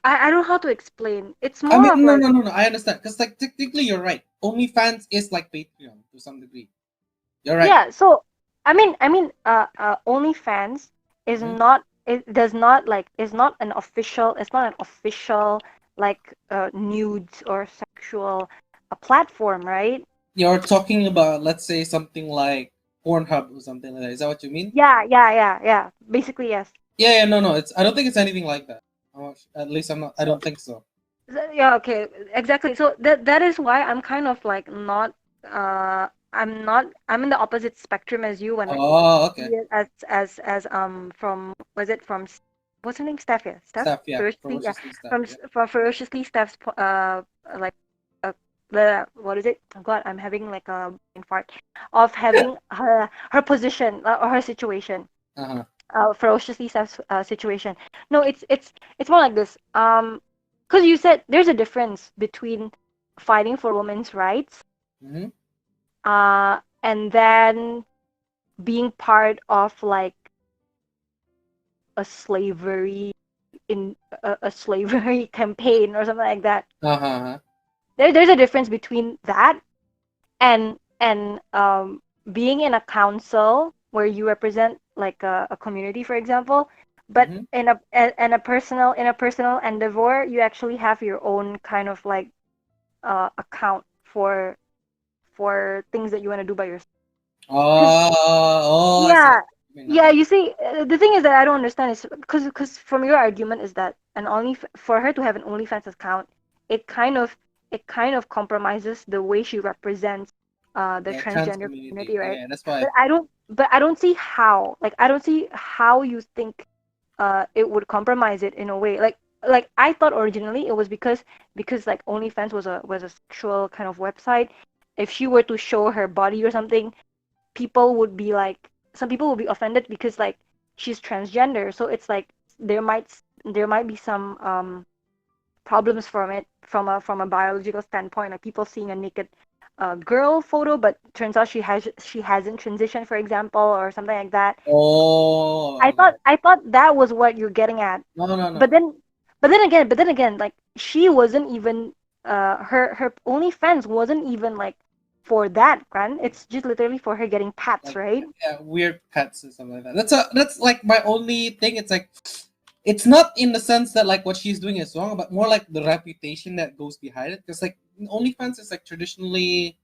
I don't know how to explain. It's I more mean, of no, like, no, no, no. I understand because like technically you're right. OnlyFans is like Patreon to some degree. You're right. yeah, so OnlyFans is Mm-hmm. not, it does not like, is not an official, it's not an official like nudes or sexual platform, right? You're talking about, let's say, something like Pornhub or something like that. Is that what you mean? Yeah. Basically, yes. Yeah, yeah, no, no. It's I don't think it's anything like that. At least I'm not. I So, don't think so. yeah, okay, exactly. So that is why I'm kind of like not I'm in the opposite spectrum as you when I Oh, see okay. it as from, was it from what's her name, Steph? Yeah, Steph, Steph, yeah, ferociously, yeah, ferociously Steph. Yeah. from ferociously Steph's like uh the, what is it, oh god, I'm having like a brain fart of having her position or her situation, Uh huh. ferociously Steph's situation. No, it's more like this, because you said there's a difference between fighting for women's rights Mm-hmm. and then being part of like a slavery in a slavery campaign or something like that. Uh huh. There's a difference between that and being in a council where you represent like a community, for example, but Mm-hmm. in a personal endeavor, you actually have your own kind of like account for things that you want to do by yourself. Because Oh, I see. yeah, I mean, yeah. okay. You see, the thing is that I don't understand is because from your argument is that an only for her to have an OnlyFans account, it kind of it kind of compromises the way she represents the The trans transgender community. community, Yeah, right? yeah, that's why. But I don't. but I don't see how. Like I don't see how you think it would compromise it in a way. Like I thought originally it was because like OnlyFans was a sexual kind of website. If she were to show her body or something, people would be like some people would be offended because like she's transgender. So it's like there might be some problems from it from a biological standpoint, like people seeing a naked girl photo, but turns out she hasn't transitioned, for example, or something like that. Oh, okay. I thought that was what you're getting at, No, no, but no. then again, like she wasn't even her OnlyFans wasn't even like for that, Gran. It's just literally for her getting pats, Like, right? yeah, weird pets and something like that. That's like my only thing. It's like it's not in the sense that like what she's doing is wrong, but more like the reputation that goes behind it. Because like OnlyFans is like traditionally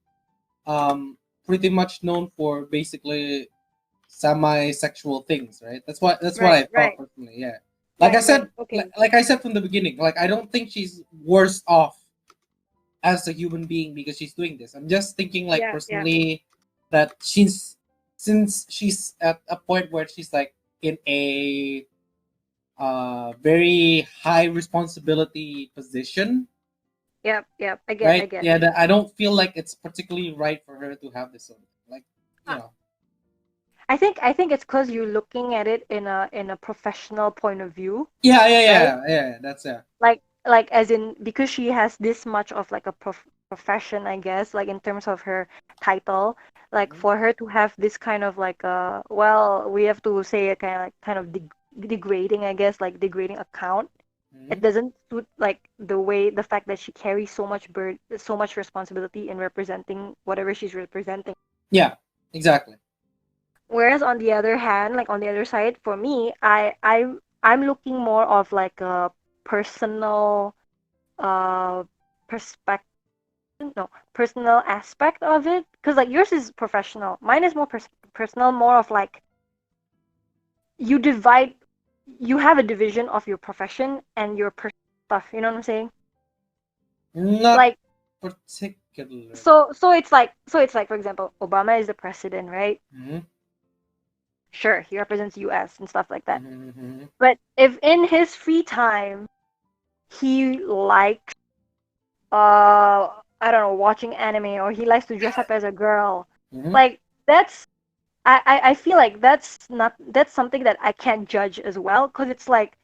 pretty much known for basically semi-sexual things, right? That's what Right, I thought right, personally. Yeah, like I right, right. said, Okay. like I said from the beginning, like I don't think she's worse off as a human being because she's doing this. I'm just thinking like Yeah, yeah, personally that she's since she's at a point where she's like in a very high responsibility position, yep, yep. I right? get. Yeah, that I don't feel like it's particularly right for her to have this sort of thing. Like, you know. I think it's because you're looking at it in a professional point of view, Yeah, yeah, right? yeah, yeah. That's yeah. Like as in because she has this much of like a profession, I guess, like in terms of her title, like Mhm. for her to have this kind of like well, we have to say a kind of degrading, I guess, like degrading account. It Mhm. doesn't suit like the fact that she carries so much responsibility in representing whatever she's representing. Yeah, exactly. Whereas on the other hand, like on the other side, for me, I'm looking more of like a personal uh perspective, no, personal aspect of it. Because like yours is professional, mine is more personal, more of like you divide, you have a division of your profession and your personal stuff. You know what I'm saying? Not Like particularly. so it's like for example, Obama is the president, right? Mhm. Sure, he represents U.S. and stuff like that. Mhm. Mhm. But if in his free time he likes I don't know, watching anime, or he likes to dress up as a girl, Mhm. like that's I feel like that's something that I can't judge as well, because it's like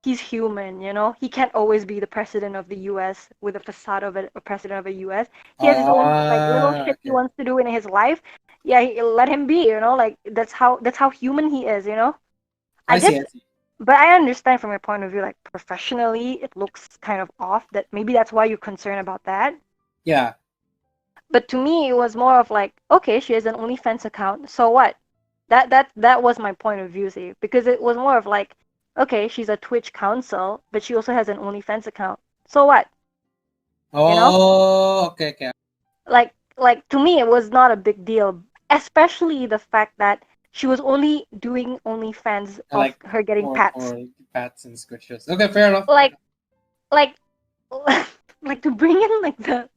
he's human, you know? He can't always be the president of the US with a facade of a president of the US. He has his own like little Ah, shit he okay. wants to do in his life. Yeah, let him be, you know? Like that's how human he is, you know? I I see. guess, I see. but I understand from your point of view, like professionally, it looks kind of off. That maybe that's why you're concerned about that. Yeah. But to me, it was more of like, okay, she has an OnlyFans account, so what? That was my point of view, see, because it was more of like, okay, she's a Twitch counsel, but she also has an OnlyFans account, so what? You know, Oh, okay, okay. like to me, it was not a big deal, especially the fact that she was only doing OnlyFans of Like her getting pats, for pats and squishes. Okay, fair enough. Fair like enough. like like to bring in like the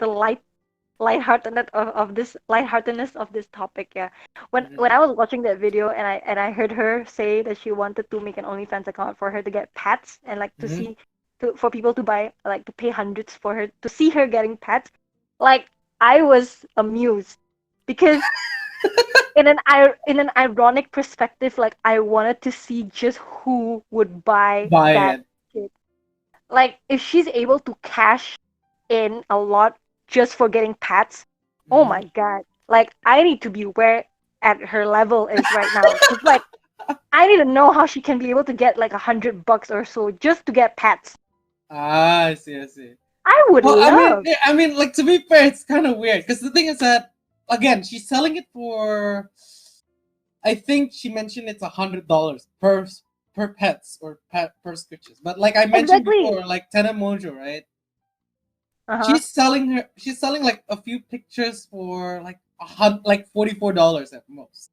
lightheartedness of this topic, yeah. When Mhm. I was watching that video and I heard her say that she wanted to make an OnlyFans account for her to get pats and like to Mhm. see to for people to buy, like to pay hundreds for her to see her getting pats, like I was amused because in an ironic perspective, like I wanted to see just who would buy Buy that it. shit. Like if she's able to cash in a lot just for getting pats, oh Mhm. my god. Like I need to be where at her level is right now. Cause like I need to know how she can be able to get like $100 or so just to get pats. Ah, I see. I see. I would Well, I mean, love. yeah, I mean, like to be fair, it's kind of weird because the thing is that again, she's selling it for. I think she mentioned it's $100 per pets or pet per squishes. But like I mentioned Exactly. before, like Tena Mojo, right? Uh-huh. She's selling like a few pictures for like like $44 at most.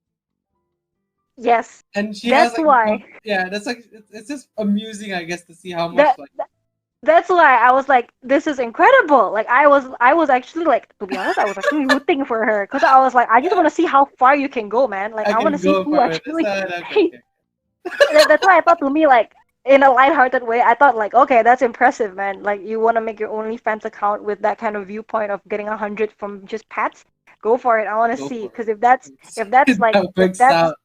Yes. And she has That's like why yeah, that's like it's just amusing, I guess, to see how much that like. That's why I was like, this is incredible. Like I was actually like, to be honest, I was actually rooting for her because I was like, I just want to see how far you can go, man. Like I I want to can see go who far with this. actually. Okay, okay. That's why I thought to me like in a lighthearted way, I thought like, okay, that's impressive, man. Like you want to make your OnlyFans account with that kind of viewpoint of getting 100 from just pats. Go for it. I want to Go see for because it. if that's like That works out.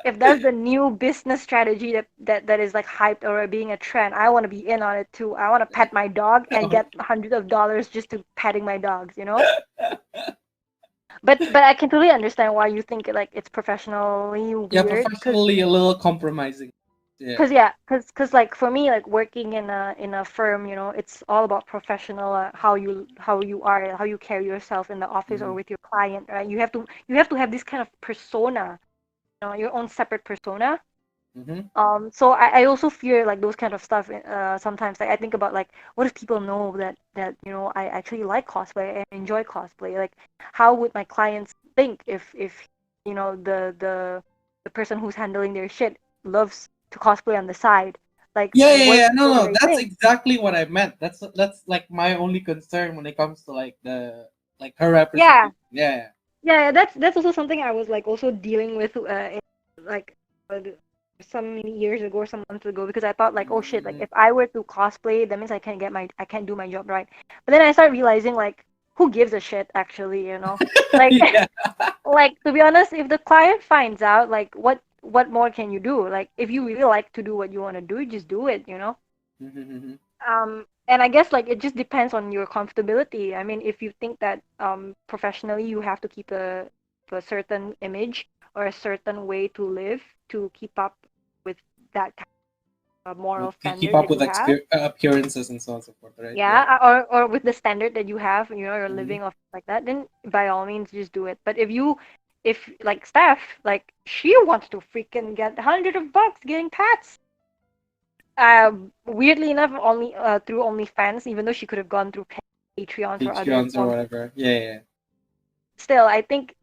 if that's the new business strategy that is like hyped or being a trend, I want to be in on it too. I want to pet my dog and get hundreds of dollars just to petting my dogs, you know? But I can totally understand why you think like it's professionally Yeah, weird professionally a little compromising. Yeah. cause like for me like working in a firm, you know, it's all about professional how you are, how you carry yourself in the office or Mm-hmm. with your client, right? You have to have this kind of persona, you know, your own separate persona. Mm-hmm. So I also fear like those kind of stuff. Sometimes like I think about like what if people know that you know I actually like cosplay and enjoy cosplay. Like how would my clients think if you know the person who's handling their shit loves to cosplay on the side? Like Yeah, yeah, what yeah. No, will no, they that's think? exactly what I meant. That's like my only concern when it comes to like the like her Yeah, representation. Yeah. yeah. That's also something I was like also dealing with like uh, some many years ago or some months ago because I thought like, oh shit, like Mm-hmm. if I were to cosplay, that means I can't do my job right. But then I started realizing like, who gives a shit actually, you know? Like Yeah. like to be honest, if the client finds out, like what more can you do? Like if you really like to do what you want to do, just do it, you know? Mm-hmm. And I guess like it just depends on your comfortability. I mean, if you think that professionally you have to keep a certain image or a certain way to live to keep up with that kind of moral Keep standard up that with you have, appearances and so on and so forth, right? Yeah. yeah, or with the standard that you have, you know, you're Mm-hmm. living off like that, then by all means just do it. But if like Steph, like she wants to freaking get hundred of bucks getting pats. Weirdly enough, only through OnlyFans, even though she could have gone through Patreons or other Patreons or forms. whatever. Yeah, yeah. Still, I think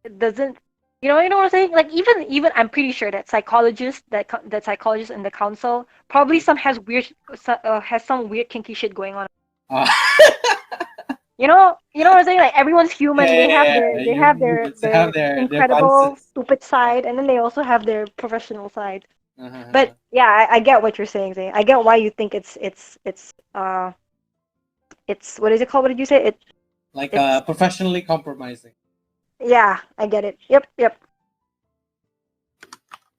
it doesn't. You know what I'm saying? Like even I'm pretty sure that psychologists in the council probably some has some weird kinky shit going on. Uh, You know what I'm saying? Like everyone's human. yeah, They have yeah, their yeah. they have Humans their have their incredible vices. stupid side, and then they also have their professional side. Uh-huh. But yeah, I get what you're saying, Zay. I get why you think it's what is it called? What did you say? Like It's professionally compromising. yeah, I get it. Yep, yep.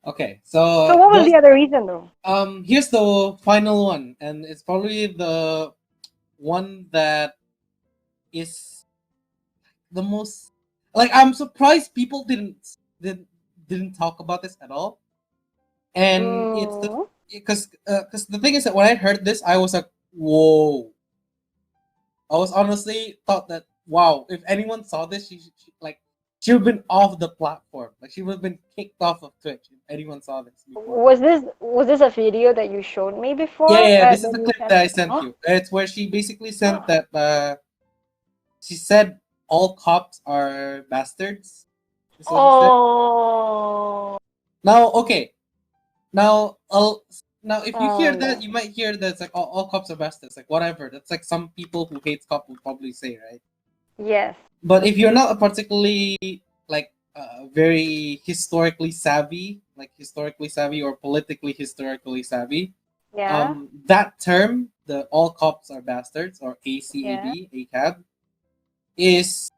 Okay, So so what was those the other reason though? here's the final one, and it's probably the one that is the most like I'm surprised people didn't talk about this at all. And it's the Mm. because the thing is that when I heard this, I was like, whoa. I was honestly thought that wow, if anyone saw this, she would have been off the platform. Like she would have been kicked off of Twitch if anyone saw this before. Was this a video that you showed me Yeah, before? yeah, this is That the you clip sent? that I sent you. It's where she basically sent that she said all cops are bastards. Is what she said. Oh. Now, okay. Now, now if you hear that, Oh. you might hear that it's like all cops are bastards. Like whatever. That's like some people who hate cops would probably say, right? Yes. But if you're not a particularly like very historically savvy or politically historically savvy, Yeah. that term, the all cops are bastards or Yeah. ACAB, ACAB, is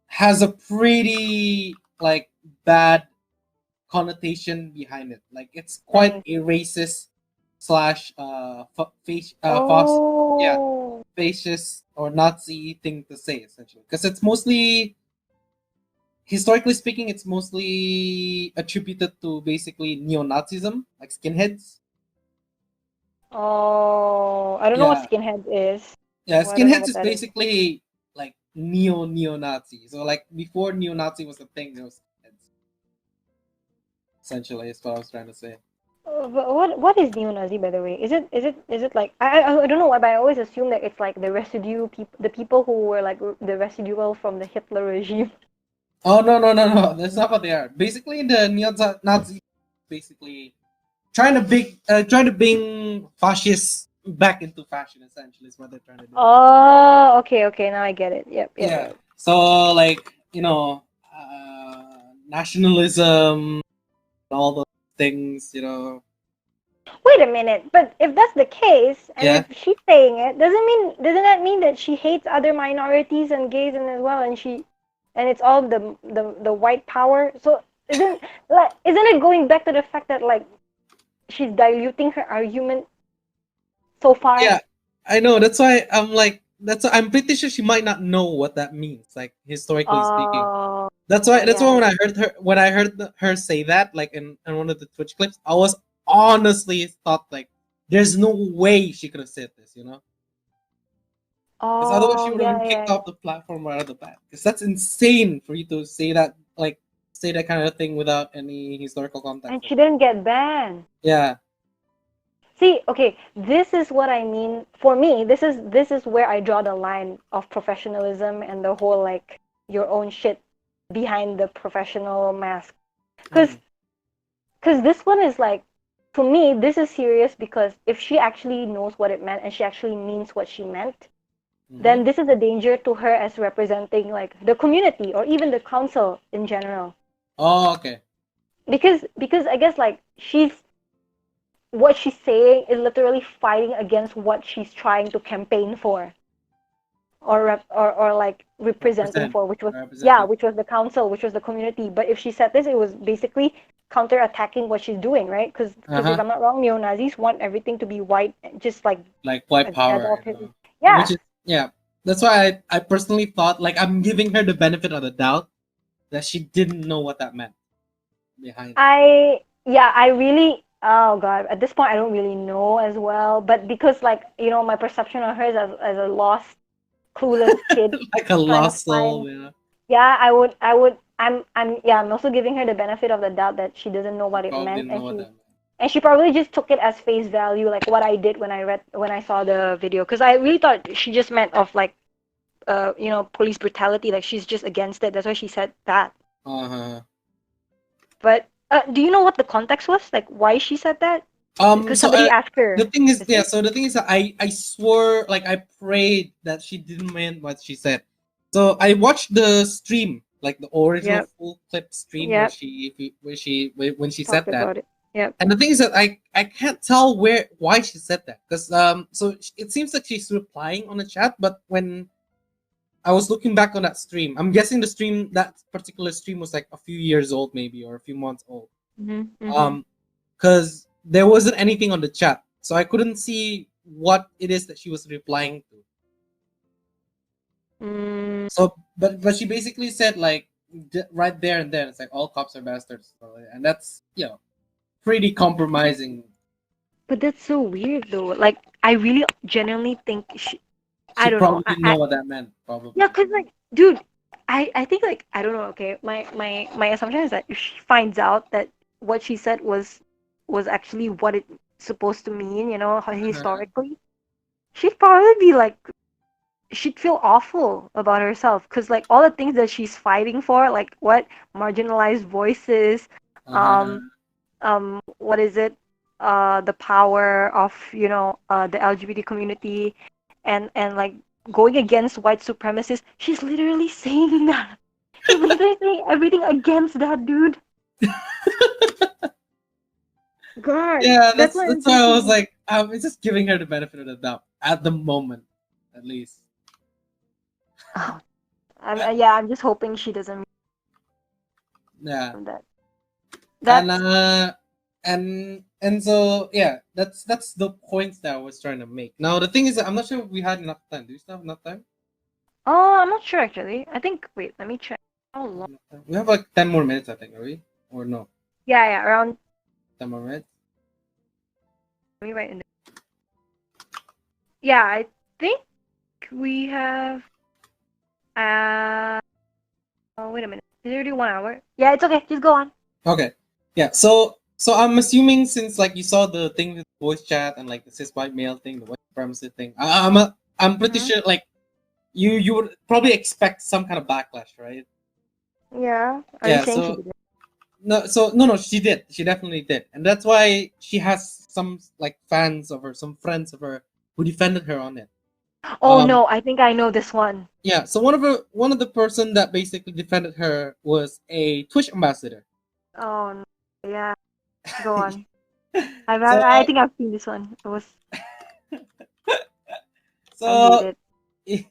has a pretty like bad connotation behind it. Like it's Let quite me. a racist slash yeah, Oh. fascist or Nazi thing to say essentially because it's mostly historically speaking, it's mostly attributed to basically neo-Nazism, like skinheads. Oh. I don't know what Yeah, skinhead is. yeah, Oh, I don't know skinheads what is that is. basically like neo-Nazi. So like before neo-Nazi was a thing, there was skinheads. Essentially, is what I was trying to say. But what is neo-Nazi, by the way? Is it like I don't know why, but I always assume that it's like the people who were like the residual from the Hitler regime. Oh no no no no! That's not what they are. Basically, the neo-Nazi basically trying to bring fascist back into fashion. Essentially, is what they're trying to do. Oh, okay. Now I get it. Yep. Yeah. So like nationalism, all those things. Wait a minute. But if that's the case, and Yeah. if she's saying it, doesn't that mean that she hates other minorities and gays and as well, and it's all the white power? So isn't it going back to the fact that like she's diluting her argument so far? Yeah. I know. That's why I'm like. I'm pretty sure she might not know what that means. Like historically speaking. Oh, That's why yeah. when I heard her say that like in one of the Twitch clips, I was honestly thought like there's no way she could have said this. Because otherwise she Oh, would have been kicked yeah. off the platform right out of the bat. Because that's insane for you to say that kind of thing without any historical context. And she didn't get banned. Yeah. See, okay, this is what I mean. For me, this is where I draw the line of professionalism and the whole like your own shit behind the professional mask. Cause, Mhm. cause this one is like, to me, this is serious because if she actually knows what it meant and she actually means what she meant, then Mhm. this is a danger to her as representing like the community or even the council in general. Oh, okay. Because I guess like what she's saying is literally fighting against what she's trying to campaign for or like representing Represent. for, which was Representing. which was the council, which was the community. But if she said this, it was basically counter-attacking what she's doing, right? Because if Uh-huh. I'm not wrong, neo-Nazis want everything to be white, just like Like white Adolf power. Hitler. Which Yeah, is yeah. That's why I personally thought like I'm giving her the benefit of the doubt that she didn't know what that meant behind it. I really, oh god, at this point I don't really know as well, but because like my perception of her is as a lost, clueless kid Like a trying to lost find. soul. Yeah, I'm still giving her the benefit of the doubt that she doesn't know She what it probably meant, didn't know and what she that meant. and she probably just took it as face value, like what I did when I saw the video, because I really thought she just meant of like police brutality, like she's just against it. That's why she said that. Uh-huh. But do you know what the context was? Like why she said that? Because So somebody asked her. the thing is, Is yeah. it? So the thing is that I swore, like I prayed that she didn't mean what she said. So I watched the stream, like the original Yep. full clip stream Yep. when she said Talked that. about it. Yep. And the thing is that I can't tell why she said that because it seems like she's replying on the chat, but when I was looking back on that stream, I'm guessing that particular stream was like a few years old maybe or a few months old. Mm-hmm. Um, because there wasn't anything on the chat, so I couldn't see what it is that she was replying to. Mm, So, but she basically said like right there and then it's like all cops are bastards, so, and that's pretty compromising. but that's so weird though. Like I really genuinely think I She don't know. probably didn't know what that meant. Yeah, Probably. cause like, dude, I think like I don't know. Okay, my assumption is that if she finds out that what she said was actually what it's supposed to mean, Uh-huh. historically, she'd probably be like, she'd feel awful about herself, cause like all the things that she's fighting for, like what marginalized voices, um, Uh-huh. what is it, the power of the LGBT community, and like going against white supremacists. She's literally saying that. She's literally saying everything against that dude. God, Yeah, that's why I'm that's why I was thinking. like, it's just giving her the benefit of the doubt at the moment, at least. Oh, I'm just hoping she doesn't Yeah, mean that. and That's. so yeah, that's the points that I was trying to make. Now the thing is, that I'm not sure if we had enough time. Do we still have enough time? Oh, I'm not sure actually. I think. Wait, let me check. How long? We have like 10 more minutes, I think. Are we? Or no? Yeah, around. 10 more minutes. Let me write in. Yeah, I think we have. Uh. Oh, wait a minute. Is it already 1 hour? Yeah, it's okay. Just go on. Okay. Yeah. So I'm assuming since like you saw the thing with voice chat and like the cis white male thing, the white supremacy thing, I'm pretty Mhm. sure like you would probably expect some kind of backlash, right? Yeah. Are you Yeah. saying she So did it? no, she did. She definitely did, and that's why she has some like fans of her, some friends of her who defended her on it. Oh no, I think I know this one. Yeah, so one of the person that basically defended her was a Twitch ambassador. Oh no. Yeah, go on. So I think I've seen this one. It was I hate so it.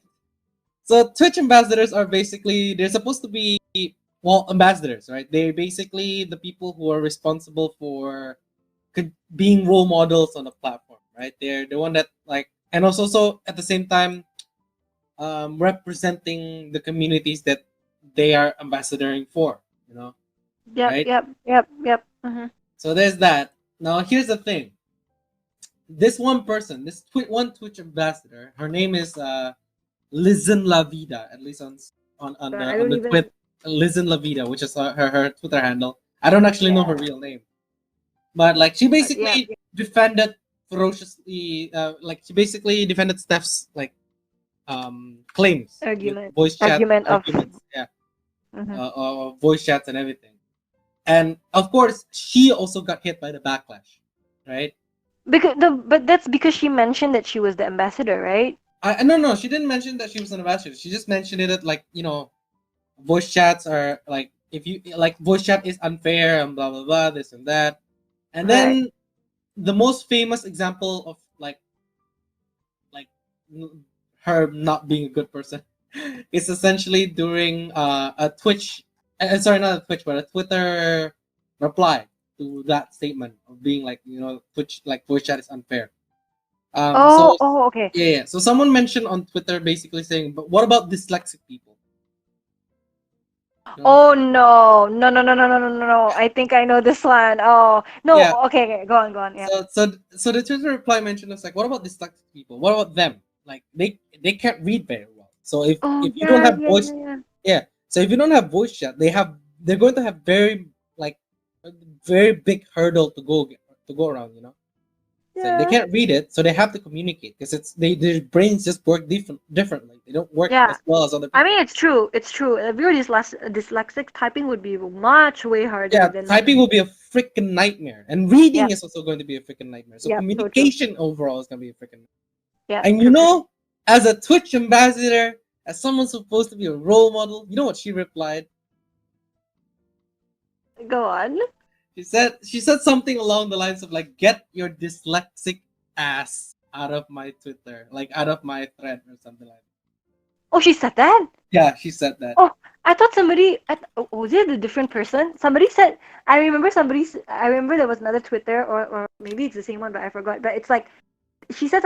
so Twitch ambassadors are basically, they're supposed to be, well, ambassadors, right? They're basically the people who are responsible for being role models on the platform, right? They're the one that like, and also so at the same time, representing the communities that they are ambassadoring for, Yep, right? yep, yep, yep. Mm-hmm. So there's that. Now here's the thing. This one person, one Twitch ambassador, her name is LizzinLaVida, at least I on don't the even. Twitter, LizzinLaVida, which is her Twitter handle. I don't actually know her Yeah, real name, but like she but yeah, basically defended ferociously, like she basically defended Steph's like claims with argument, voice chat argument of. arguments, yeah, Mhm. voice chats and everything. And of course, she also got hit by the backlash, right? But that's because she mentioned that she was the ambassador, right? No, she didn't mention that she was an ambassador. She just mentioned it like, voice chats are like, if you like, voice chat is unfair and blah blah blah, this and that. And Right. then the most famous example of like her not being a good person is essentially during a Twitch, sorry, not a Twitch, but a Twitter reply to that statement of being like, Twitch, like, voice chat is unfair. So Oh, okay. yeah. So someone mentioned on Twitter basically saying, but what about dyslexic people? You know? Oh no, no, no, no, no, no, no, no, no. I think I know this one. Oh no. Yeah. Okay, okay. Go on. Yeah. So the Twitter reply mentioned was like, what about dyslexic people? What about them? Like they can't read very well. So Oh if you don't have yeah, voice, yeah. yeah. So if you don't have voice chat, they're going to have very like a very big hurdle to go around. So they Yeah. can't read it, so they have to communicate because their brains just work differently. They don't work Yeah. as well as other I people. mean, it's true. It's true. If you're dyslexic, typing would be much way harder Yeah, than. typing will be a freaking nightmare, and Yeah. reading is also going to be a freaking nightmare. So Yeah. So true. communication overall is going to be a freaking. Yeah. And True. True. True. as a Twitch ambassador, as someone supposed to be a role model, you know what she replied? Go on. She said something along the lines of like, "Get your dyslexic ass out of my Twitter, like out of my thread or something like that." Oh, she said that. Yeah, she said that. Oh, I thought somebody. Was it a different person? Somebody said. I remember somebody. I remember there was another Twitter, or maybe it's the same one, but I forgot. But it's like she said.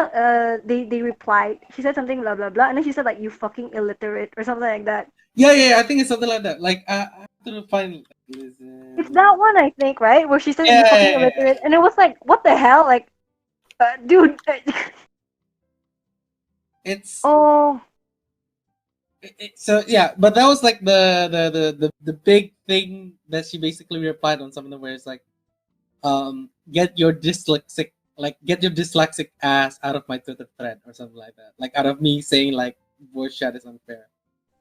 They replied. She said something blah blah blah, and then she said like you fucking illiterate or something like that. Yeah, I think it's something like that. Like I have to find. It's that one, I think, right? Where she said you fucking Yeah. illiterate, and it was like, what the hell, like, dude. It's Oh, so yeah, but that was like the big thing that she basically replied on some of them, where it's like, get your dyslexic ass out of my Twitter thread or something like that, like out of me saying like voice chat is unfair.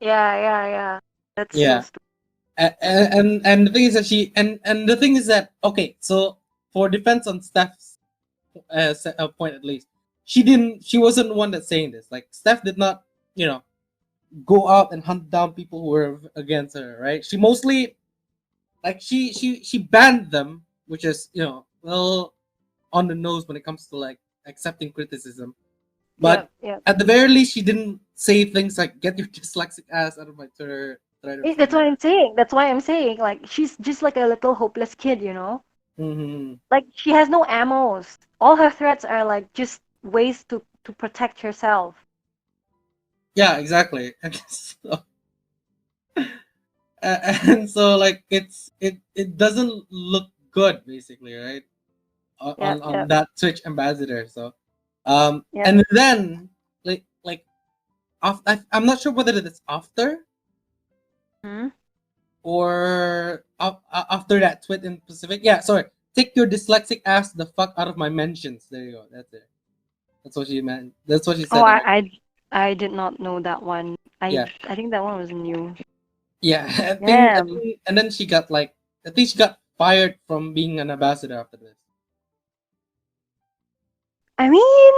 yeah. That's so Yeah. stupid. And the thing is that the thing is that, okay, so for defense on Steph's point, at least she wasn't the one that's saying this. Like, Steph did not, go out and hunt down people who were against her, right? She mostly, like, she banned them, which is, well, on the nose when it comes to like accepting criticism. But Yeah. at the very least, she didn't say things like, get your dyslexic ass out of my Twitter thread or That's something. what I'm saying. That's why I'm saying, like, she's just like a little hopeless kid, you know? Mm-hmm. Like, she has no ammos. All her threats are like just ways to protect herself. Yeah, exactly. And so like it doesn't look good, basically, right? Yep, On yep, that Twitch ambassador. So yep. and then like I'm not sure whether it's after Hmm? or after that tweet in specific. Yeah, sorry. Take your dyslexic ass the fuck out of my mentions. There you go. That's it. That's what she meant. That's what she Oh, said. And I did not know that one. yeah, I think that one was new. yeah. Damn. And then she got like, I think she got fired from being an ambassador after this. I mean,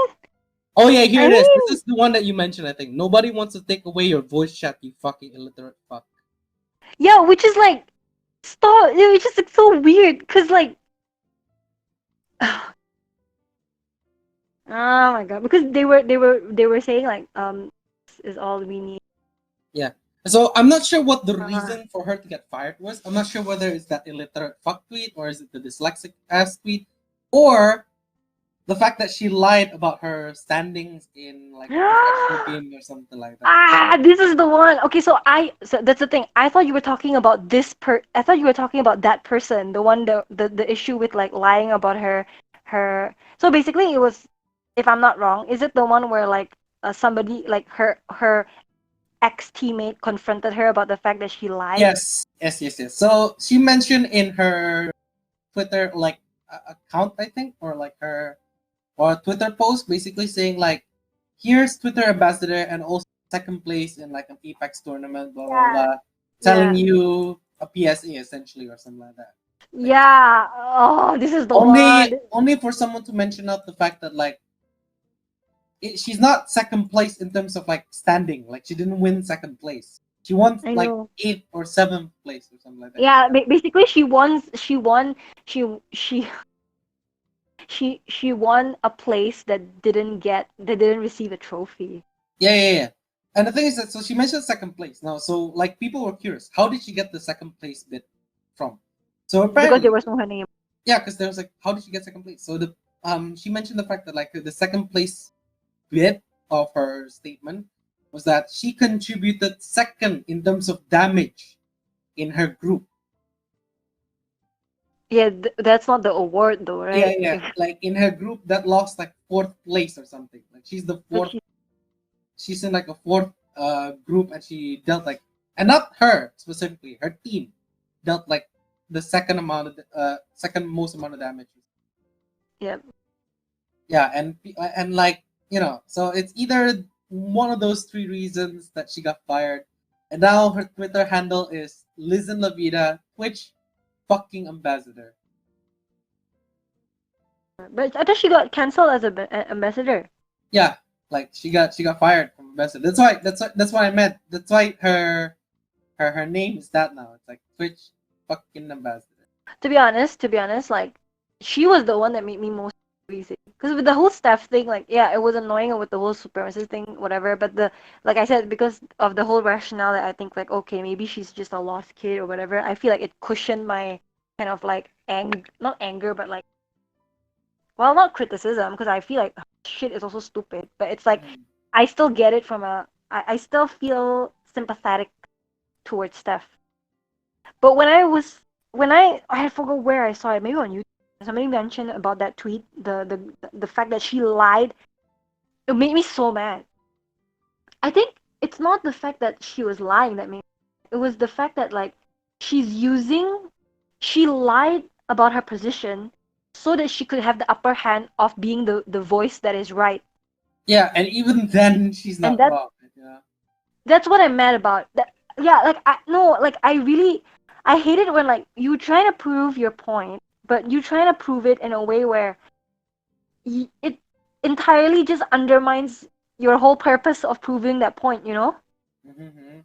Oh yeah, here I it is. This mean, is the one that you mentioned. I think nobody wants to take away your voice chat. You fucking illiterate fuck. yeah, which is like, stop. It's just like so weird, cause like, oh my god, because they were saying like, this is all we need. Yeah. So I'm not sure what the Uh, reason for her to get fired was. I'm not sure whether it's that illiterate fuck tweet or is it the dyslexic ass tweet or the fact that she lied about her standings in like a professional game or something like that. this is the one. Okay, so that's the thing. I thought you were talking about I thought you were talking about that person, the one the issue with like lying about her. So basically, it was, if I'm not wrong, is it the one where like somebody like her ex teammate confronted her about the fact that she lied? Yes, yes, yes, yes. So she mentioned in her Twitter like account, I think, or like her or Twitter post, basically saying like, "Here's Twitter ambassador and also second place in like an Apex tournament, blah blah Yeah, blah," telling yeah, you a PSA essentially or something like that. Like yeah. Oh, this is the only one. only for someone to mention out the fact that like she's not second place in terms of like standing. Like she didn't win second place. She won I like know. eighth or seventh place or something like that. Yeah, basically she she won a place that didn't receive a trophy Yeah, yeah, yeah. And the thing is that so she mentioned second place now. So like people were curious, how did she get the second place bid from? So because there apparently, was no her name. yeah, because there was like, how did she get second place? So the she mentioned the fact that like the second place bit of her statement was that she contributed second in terms of damage in her group. Yeah, that's not the award though, Yeah, right? yeah. If Like in her group that lost like fourth place or something. Like she's the like fourth. She's in like a fourth group, and she dealt like, and not her specifically, her team dealt like the second amount of second most amount of damage. yeah, Yeah, and like so it's either one of those three reasons that she got fired, and now her Twitter handle is LizzinLaVida Twitch fucking ambassador. but I thought she got cancelled as a ambassador. Yeah, like she got fired from ambassador. That's why I meant. That's why her name is that now. It's like Twitch fucking ambassador. To be honest, like she was the one that made me most crazy. Because with the whole Steph thing, like yeah, it was annoying with the whole supremacist thing, whatever. But like I said, because of the whole rationale that I think like okay, maybe she's just a lost kid or whatever. I feel like it cushioned my kind of like not anger, but like well, not criticism, because I feel like shit is also stupid. But it's like Mhm. I still get it from I still feel sympathetic towards Steph. But I forgot where I saw it, maybe on YouTube. Somebody mentioned about that tweet, the fact that she lied. It made me so mad. I think it's not the fact that she was lying that made it was the fact that like she's using she lied about her position so that she could have the upper hand of being the voice that is right. Yeah, and even then she's And not wrong. Yeah. that's what I'm mad about. That yeah, like I no, like I hate it when like you trying to prove your point, but you trying to prove it in a way where it entirely just undermines your whole purpose of proving that point, you know? Mm-hmm.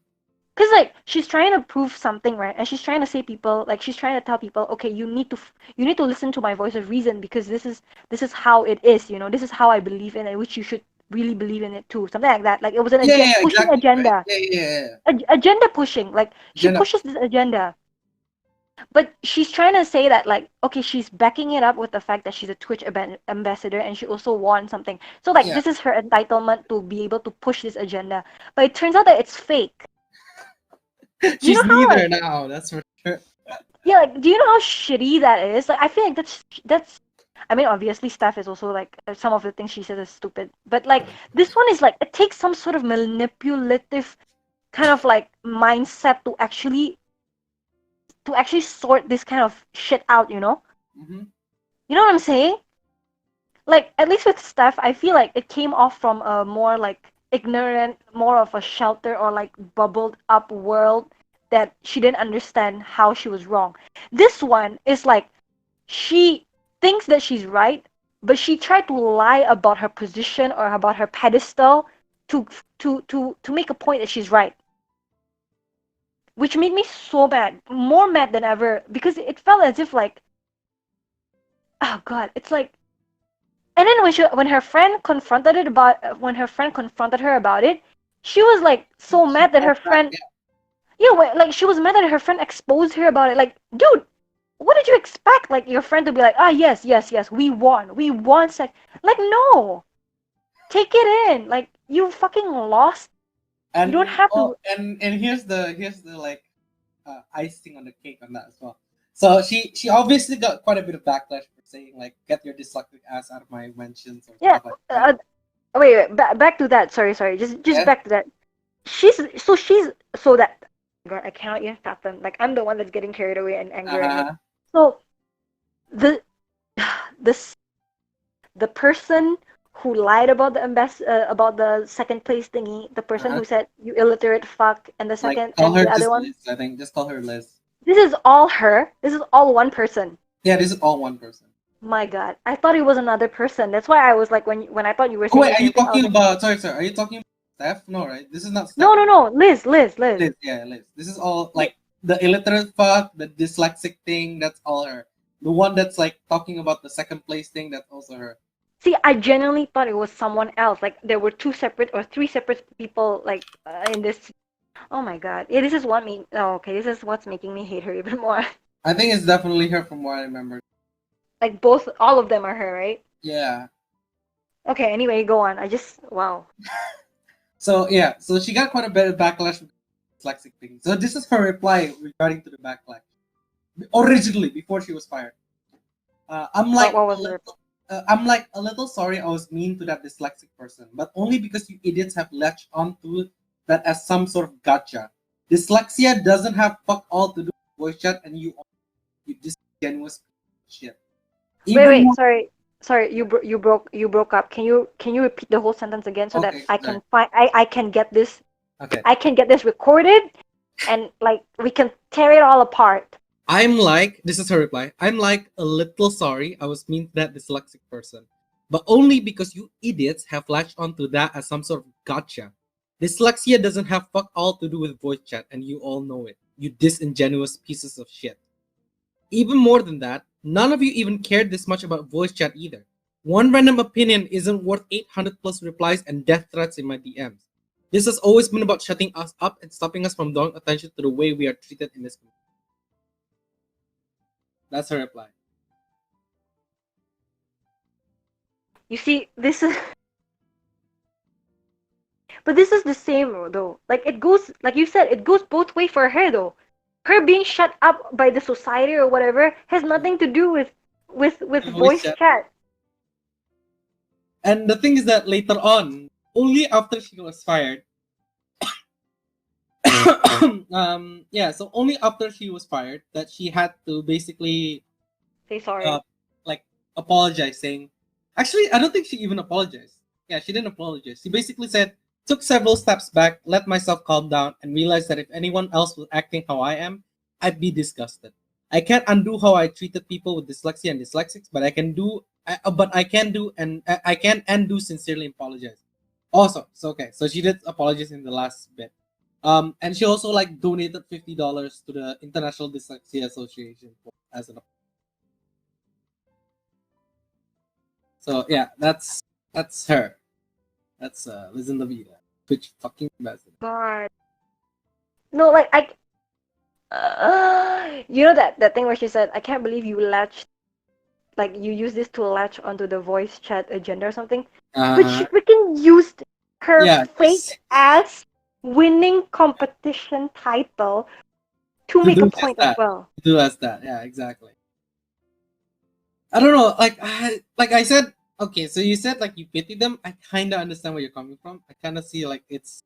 Cause like she's trying to prove something, right? And she's trying to say people, like she's trying to tell people, okay, you need to listen to my voice of reason because this is how it is, you know. This is how I believe in it, which you should really believe in it too, something like that. Like it was an Yeah, yeah, pushing exactly. Right. agenda, Yeah, yeah, yeah. agenda pushing. Like she Jenna. pushes this agenda, but she's trying to say that like okay, she's backing it up with the fact that she's a Twitch ambassador and she also won something. So like Yeah. this is her entitlement to be able to push this agenda, but it turns out that it's fake. Do you She's know how neither like now, that's for sure. yeah, like do you know how shitty that is? Like I feel like that's I mean obviously Steph is also like some of the things she says is stupid, but like this one is like it takes some sort of manipulative kind of like mindset to actually sort this kind of shit out, you know? Mm-hmm. You know what I'm saying? Like at least with Steph, I feel like it came off from a more like ignorant, more of a shelter or like bubbled up world that she didn't understand how she was wrong. This one is like she thinks that she's right, but she tried to lie about her position or about her pedestal to make a point that she's right, which made me so mad, more mad than ever, because it felt as if like, oh god, it's like. And then when her friend confronted it about when her friend confronted her about it, she was like so She mad that her fought back, friend, yeah, like she was mad that her friend exposed her about it. Like, dude, what did you expect? Like your friend to be like, ah, yes, yes, yes, we won, sex. Like, no, take it in. Like, you fucking lost. You don't and have oh, to. and here's the like icing on the cake on that as well. So she obviously got quite a bit of backlash for saying like get your dyslexic ass out of my mentions or Yeah. stuff like that. Wait. Back to that. Sorry. Just Yeah. back to that. So that. God, I cannot even fathom. Like, I'm the one that's getting carried away and angry at me. Uh-huh. So the this the person who lied about about the second place thingy, the person Uh-huh. who said you illiterate fuck, and the Like second call and her the other just one. Liz. I think just call her Liz. This is all her. This is all one person. Yeah, this is all one person. My God, I thought it was another person. That's why I was like, when I thought you were Oh saying wait, the are you same thing, I was talking like, about sorry, are you talking about Steph? No, right? This is not Steph. no, Liz. Liz, yeah, Liz. This is all Yeah. like the illiterate fuck, the dyslexic thing, that's all her. The one that's like talking about the second place thing, that's also her. See, I genuinely thought it was someone else. Like there were two separate or three separate people like in this. Oh my God. Yeah, this is what me. Oh, okay, this is what's making me hate her even more. I think it's definitely her from what I remember. Like all of them are her, right? Yeah. Okay, anyway, go on. Wow. So yeah, so she got quite a bit of backlash from the dyslexic thing. So this is her reply regarding to the backlash. Originally, before she was fired. What was her? I'm like a little sorry I was mean to that dyslexic person, but only because you idiots have latched onto that as some sort of gotcha. Dyslexia doesn't have fuck all to do with voice chat, and you disingenuous shit. Even Wait, more. sorry. You broke up. Can you repeat the whole sentence again so that Okay, I sorry. can find I can get this Okay. recorded, and like we can tear it all apart. This is her reply. I'm like a little sorry I was mean to that dyslexic person, but only because you idiots have latched onto that as some sort of gotcha. Dyslexia doesn't have fuck all to do with voice chat, and you all know it. You disingenuous pieces of shit. Even more than that, none of you even cared this much about voice chat either. One random opinion isn't worth 800 plus replies and death threats in my DMs. This has always been about shutting us up and stopping us from drawing attention to the way we are treated in this community. That's her reply. You see, this is but this is the same though. Like it goes, like you said, it goes both way for her though. Her being shut up by the society or whatever has nothing to do with Voice voice chat. chat. And the thing is that later on, only after she was fired, so only after she was fired that she had to basically Say sorry. uh, like apologize, saying, actually, I don't think she even apologized. Yeah, she didn't apologize. She basically said, took several steps back, let myself calm down, and realized that if anyone else was acting how I am, I'd be disgusted. I can't undo how I treated people with dyslexia and dyslexics, but I can do and I can and do sincerely apologize. Also, so okay, so she did apologize in the last bit. And she also like donated $50 to the International Dyslexia Association as an. So yeah, that's her. That's LizzinLaVida, Twitch fucking ambassador. God. No, like you know that thing where she said, "I can't believe you latched, like you use this to latch onto the voice chat agenda or something." But she Uh, freaking used her yeah, fake ass winning competition title to to make a do just point as that. well. To do as that. Yeah, exactly. I don't know. Like I said, okay. So you said like you pity them. I kind of understand where you're coming from. I kind of see like it's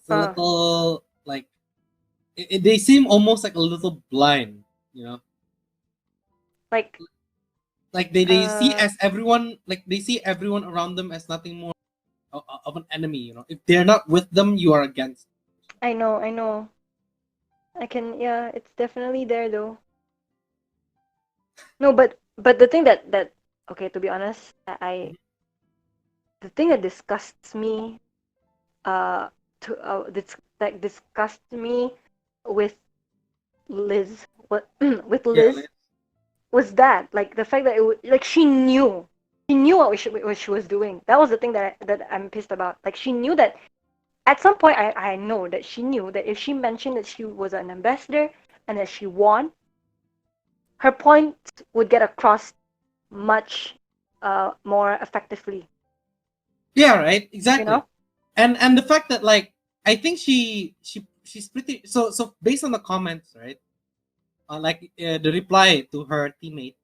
a Uh, little like they seem almost like a little blind. You know, like like they see uh, as everyone like they see everyone around them as nothing more of an enemy. You know, if they're not with them, you are against. I know. I can, yeah, it's definitely there though. No, but the thing that okay, to be honest, the thing that disgusts me, uh, that disgusts me with Liz, what with Yeah, Liz was that like the fact that like she knew what she was doing. That was the thing that I'm pissed about. Like she knew that at some point I know that she knew that if she mentioned that she was an ambassador and that she won, her point would get across much more effectively. yeah, right, You know? exactly. And the fact that like I think she's pretty so based on the comments, right? The reply to her teammate,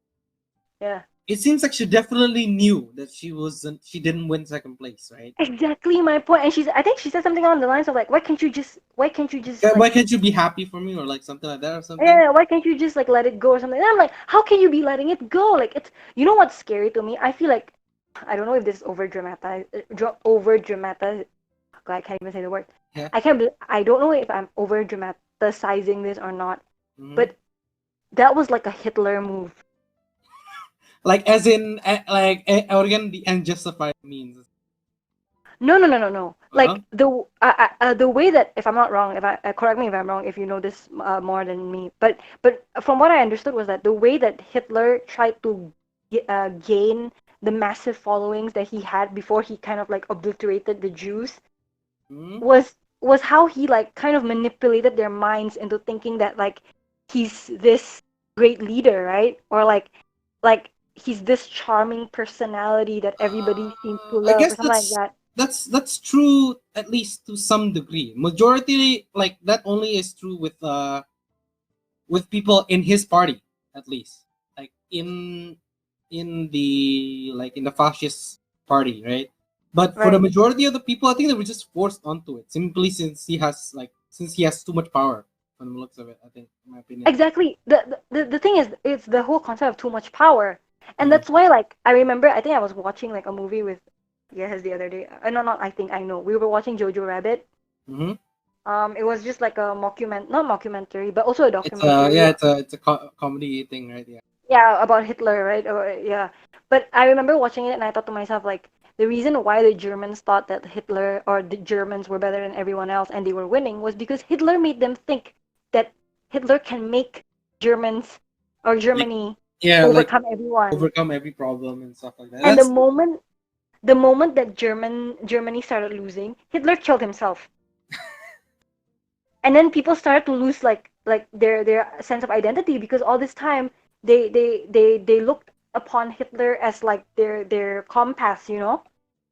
Yeah. it seems like she definitely knew that she didn't win second place, right? Exactly my point. And I think she said something along the lines of like, why can't you just Why like, can't you be happy for me or like something like that or something? yeah, why can't you just like let it go or something? And I'm like, how can you be letting it go? Like it's, you know what's scary to me? I feel like, I don't know if this is over dramatized. I can't even say the word. Yeah. I don't know if I'm over dramatizing this or not, Hmm. but that was like a Hitler move. Like as in arrogant the unjustified means. No, no, no, no, no. Uh-huh. Like the way that, if I'm not wrong, if I correct me if I'm wrong, if you know this more than me, but from what I understood was that the way that Hitler tried to gain the massive followings that he had before he kind of like obliterated the Jews Hmm. was how he like kind of manipulated their minds into thinking that like he's this great leader, right? Or like he's this charming personality that everybody seems to I love or guess something like that. that's true at least to some degree. Majority like that only is true with people in his party at least. Like in the fascist party, right? But for the Right. majority of the people, I think they were just forced onto it simply since he has too much power from the looks of it. I think, in my opinion. Exactly. The thing is, it's the whole concept of too much power, and Mm-hmm. that's why like I remember I think I was watching like a movie with yes the other day. No, not I think I know. We were watching Jojo Rabbit. Mm-hmm. It was just like a not mockumentary, but also a It's a yeah, documentary. it's a comedy thing, right? Yeah. Yeah, about Hitler, right? Or, yeah. But I remember watching it and I thought to myself, like, the reason why the Germans thought that Hitler or the Germans were better than everyone else and they were winning was because Hitler made them think that Hitler can make Germans or Like Germany yeah, like overcome everyone. overcome every problem and stuff like that. And That's the moment that Germany started losing, Hitler killed himself. And then people started to lose like their sense of identity because all this time they looked upon Hitler as like their compass, you know.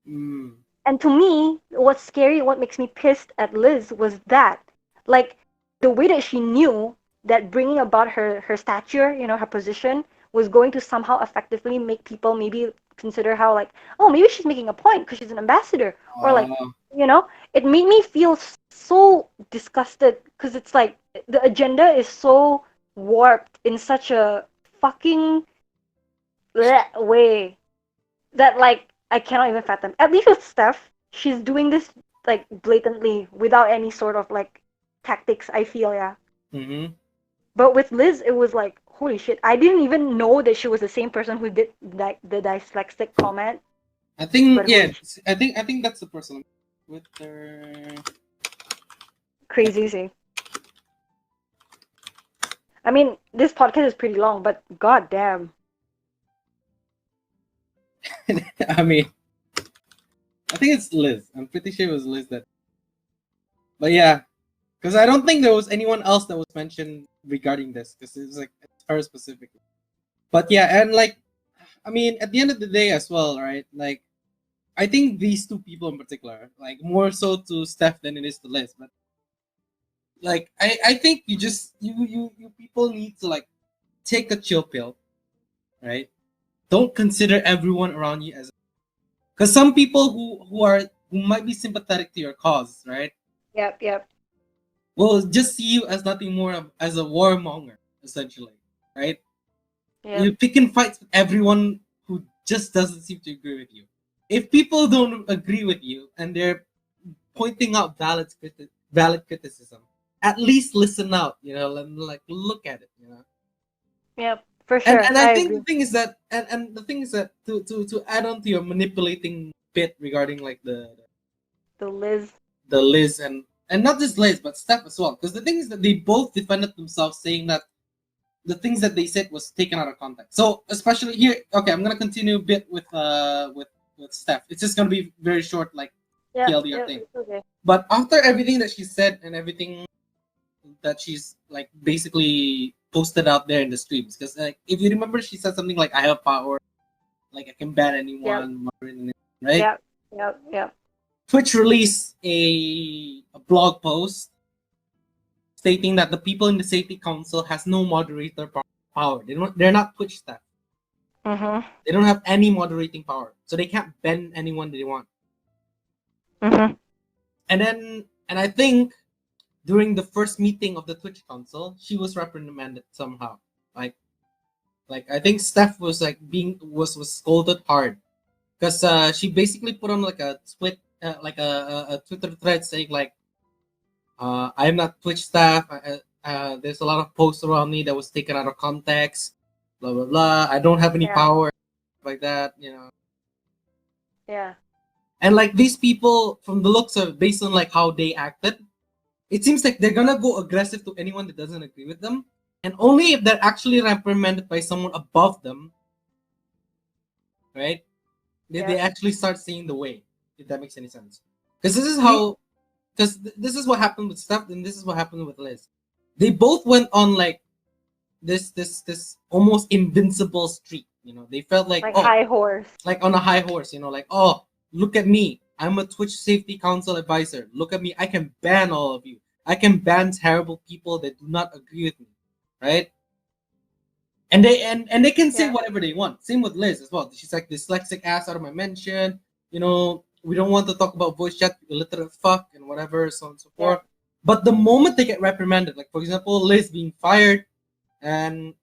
mm, And to me, what's scary, what makes me pissed at Liz was that like the way that she knew that bringing about her stature, you know, her position was going to somehow effectively make people maybe consider how like, oh, maybe she's making a point because she's an ambassador, or like, uh, you know, it made me feel so disgusted because it's like the agenda is so warped in such a fucking bleh way that like I cannot even fathom. At least with Steph, she's doing this like blatantly without any sort of like tactics, I feel, yeah. mm-hmm. But with Liz, it was like, holy shit, I didn't even know that she was the same person who did like the dyslexic comment. I think But holy yeah, shit, I think that's the person with their. crazy see. I mean, this podcast is pretty long, but god damn. I mean, I think it's Liz. I'm pretty sure it was Liz that. But yeah, because I don't think there was anyone else that was mentioned regarding this because it was like it's her specifically. But yeah, and like, I mean, at the end of the day as well, right? Like, I think these two people in particular, like more so to Steph than it is to Liz, but like I think you people need to like take a chill pill, right? Don't consider everyone around you as because some people who might be sympathetic to your cause, right, Yep, yep, will just see you as nothing more as a warmonger, essentially, right? yep, You pick and fights with everyone who just doesn't seem to agree with you. If people don't agree with you and they're pointing out valid criticism, at least listen out, and like look at it. yep. For sure, And I I think agree. the thing is that and the thing is that to add on to your manipulating bit regarding like The Liz. the Liz and not just Liz but Steph as well, because the thing is that they both defended themselves saying that the things that they said was taken out of context. So especially here, okay, I'm gonna continue a bit with Steph. It's just gonna be very short, like Yeah, TLDR yeah, thing. it's okay. But after everything that she said and everything that she's like basically posted out there in the streams, because like if you remember, she said something like, "I have power, like I can ban Yep, anyone," right? yep, yep, yep. Twitch released a blog post stating that the people in the safety council has no moderator power. They're not Twitch staff. Mhm, They don't have any moderating power, so they can't ban anyone they want. mhm. And I think during the first meeting of the Twitch council, she was reprimanded somehow. Like like I think Steph was like was scolded hard because she basically put on like a a Twitter thread saying like I'm not Twitch staff. There's a lot of posts around me that was taken out of context. Blah blah blah. I don't have any Yeah, power like that, you know. yeah, And like these people, from the looks of based on like how they acted, it seems like they're gonna go aggressive to anyone that doesn't agree with them, and only if they're actually reprimanded by someone above them, right? They yeah. actually start seeing the way. If that makes any sense, because You, this is what happened with Steph, and this is what happened with Liz. They both went on like this almost invincible streak. You know, they felt like, like oh, high horse. like on a high horse. You know, like, oh, look at me, I'm a Twitch Safety Council advisor. Look at me, I can ban all of you. I can ban terrible people that do not agree with me, right? And they can say Yeah, whatever they want. Same with Liz as well. She's like, dyslexic ass out of my mention. You know, we don't want to talk about voice chat, illiterate fuck, and whatever, so on and so yeah, forth. But the moment they get reprimanded, like for example, Liz being fired, and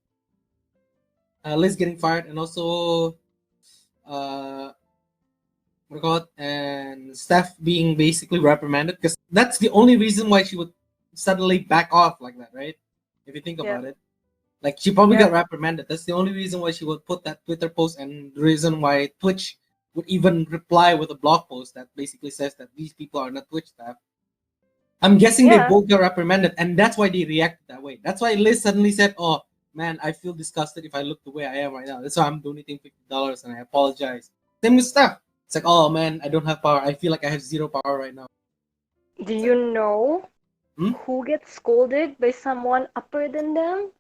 Liz getting fired, and also what do you call it, and Steph being basically reprimanded, because that's the only reason why she would suddenly back off like that, right? If you think yeah, about it. Like she probably yeah, got reprimanded. That's the only reason why she would put that Twitter post, and the reason why Twitch would even reply with a blog post that basically says that these people are not Twitch staff. I'm guessing they yeah, both got reprimanded, and that's why they reacted that way. That's why Liz suddenly said, "Oh man, I feel disgusted if I look the way I am right now. That's why I'm donating $50 and I apologize." Same with Steph. It's like, "Oh man, I don't have power. I feel like I have zero power right now." Do It's you like, know hmm? who gets scolded by someone upper than them?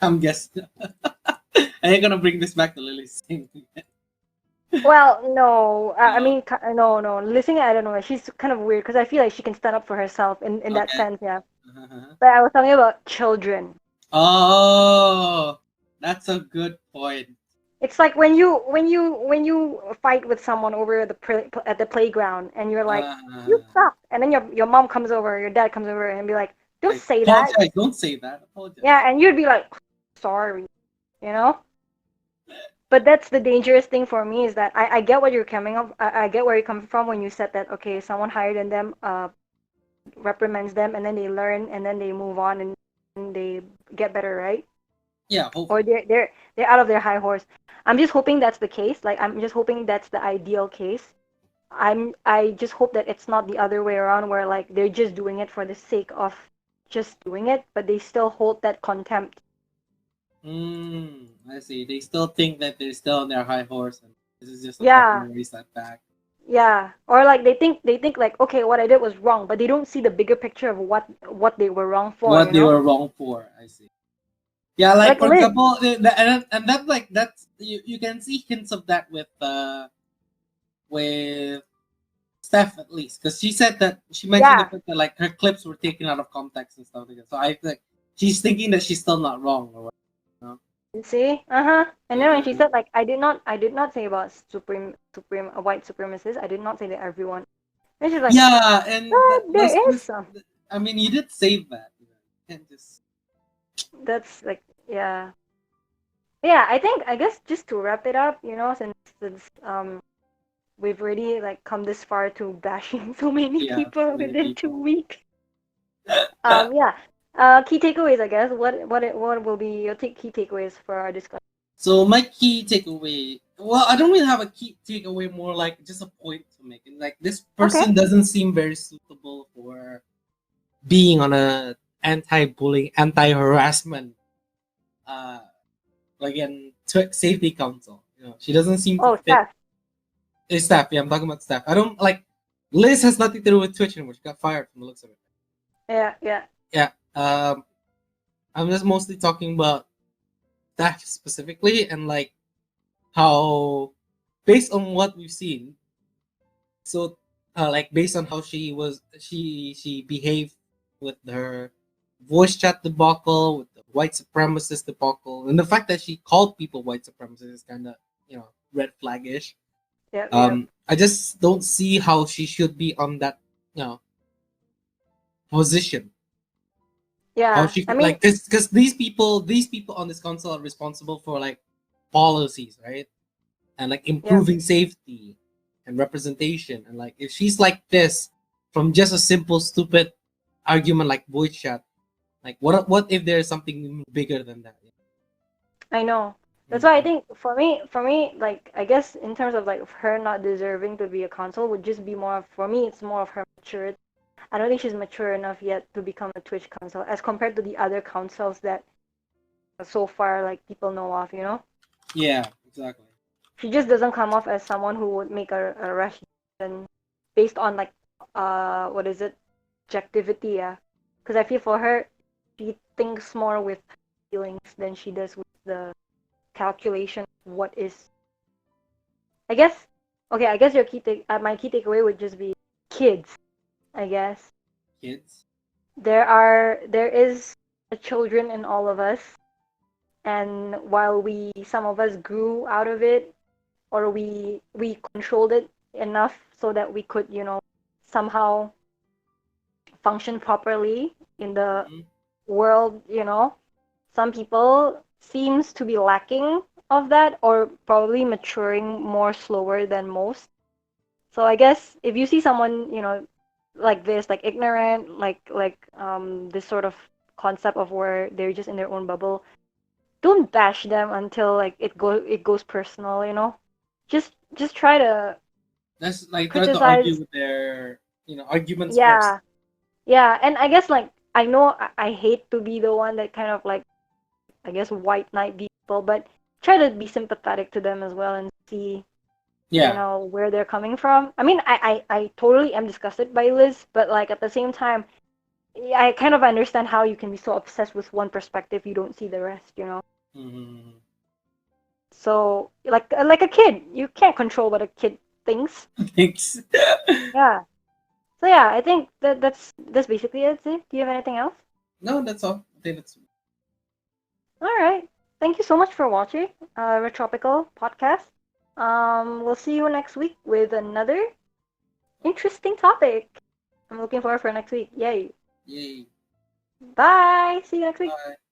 I'm guessing. I ain't gonna bring this back to Lily's thing. Well, no. I Uh, mean, no, no. Listening, I don't know. She's kind of weird because I feel like she can stand up for herself in that okay. sense, yeah. Uh-huh. But I was talking about children. Oh, that's a good point. It's like when you fight with someone over at the playground and you're like, you Uh, suck, and then your mom comes over, your dad comes over and be like, don't like say that. apologize. Don't say that. Apologize. Yeah, and you'd be like, sorry, you know. But that's the dangerous thing for me is that I get what you're coming up. I get where you're coming from when you said that. Okay, someone higher than them reprimands them, and then they learn, and then they move on, and they get better, right? Yeah, Or hopefully. they're out of their high horse. I'm just hoping that's the case. Like I'm just hoping that's the ideal case. I just hope that it's not the other way around where like they're just doing it for the sake of just doing it, but they still hold that contempt. I see. They still think that they're still on their high horse, and this is just a Yeah, temporary setback. yeah. Or like they think like okay, what I did was wrong, but they don't see the bigger picture of what they were wrong for, What you they know? were wrong for. I see. Yeah, like Like for Liz. example, and that like that's you can see hints of that with Steph at least, because she said that she mentioned the Yeah. fact that like her clips were taken out of context and stuff like that. So I think she's thinking that she's still not wrong or what. You know? You see? Uh-huh. And then when she Uh, said like I did not say about supreme white supremacists. I did not say that everyone. And she's like, yeah, and there is some. I mean, you did save that. You know, you can't just. That's like yeah. Yeah, I guess just to wrap it up, since we've already like come this far to bashing so many Yeah, so people many within two people. weeks. Yeah. Key takeaways, I guess. What will be your key takeaways for our discussion? So my key takeaway, well, I don't really have a key takeaway, more like just a point to make. And like this Okay. person doesn't seem very suitable for being on a anti-bullying, anti-harassment, uh, like in safety council. She doesn't seem to Oh, fit. Steph. Steph, yeah, I'm talking about Steph. I don't like. Liz has nothing to do with Twitch anymore. She got fired from the looks of it. Yeah, yeah. Yeah. I'm just mostly talking about Steph specifically, and like how, based on what we've seen, so like based on how she behaved with her voice chat debacle, with the white supremacist debacle, and the fact that she called people white supremacists is kind of red flaggish. Yeah, yeah. I just don't see how she should be on that position. How Yeah. she I could, mean, like, because these people on this council are responsible for like policies, right? And like yeah. improving safety and representation. And like if she's like this from just a simple stupid argument like voice chat, like what if there's something bigger than that? I know. That's why I Mhm. think for me, like I guess in terms of like her not deserving to be a consul would just be more of, for me it's more of her maturity. I don't think she's mature enough yet to become a Twitch consul as compared to the other consuls that so far like people know of, you know? Yeah, exactly. She just doesn't come off as someone who would make a rash decision based on like what is it? Objectivity, yeah. Because I feel for her she thinks more with feelings than she does with the calculation of what is. I guess okay, I guess my key takeaway would just be kids, I guess. Kids. There is a children in all of us, and while some of us grew out of it, or we controlled it enough so that we could, somehow function properly in the Hmm. world, some people seems to be lacking of that, or probably maturing more slower than most. So I guess if you see someone, like this, like ignorant, this sort of concept of where they're just in their own bubble, don't bash them until like it goes personal, Just try to Let's like try to argue criticize. with their arguments first. Yeah, yeah, and I guess like I know I hate to be the one that kind of like, I guess, white knight people, but try to be sympathetic to them as well and see, Yeah, where they're coming from. I mean, I totally am disgusted by Liz, but like at the same time, I kind of understand how you can be so obsessed with one perspective you don't see the rest. mm-hmm. So like a kid, you can't control what a kid thinks. Thanks. Yeah. So yeah, I think that's basically it. Do you have anything else? No, that's all. I think that's. All right. Thank you so much for watching Retropical podcast. We'll see you next week with another interesting topic. I'm looking forward for next week. Yay. Yay. Bye. See you next week. Bye.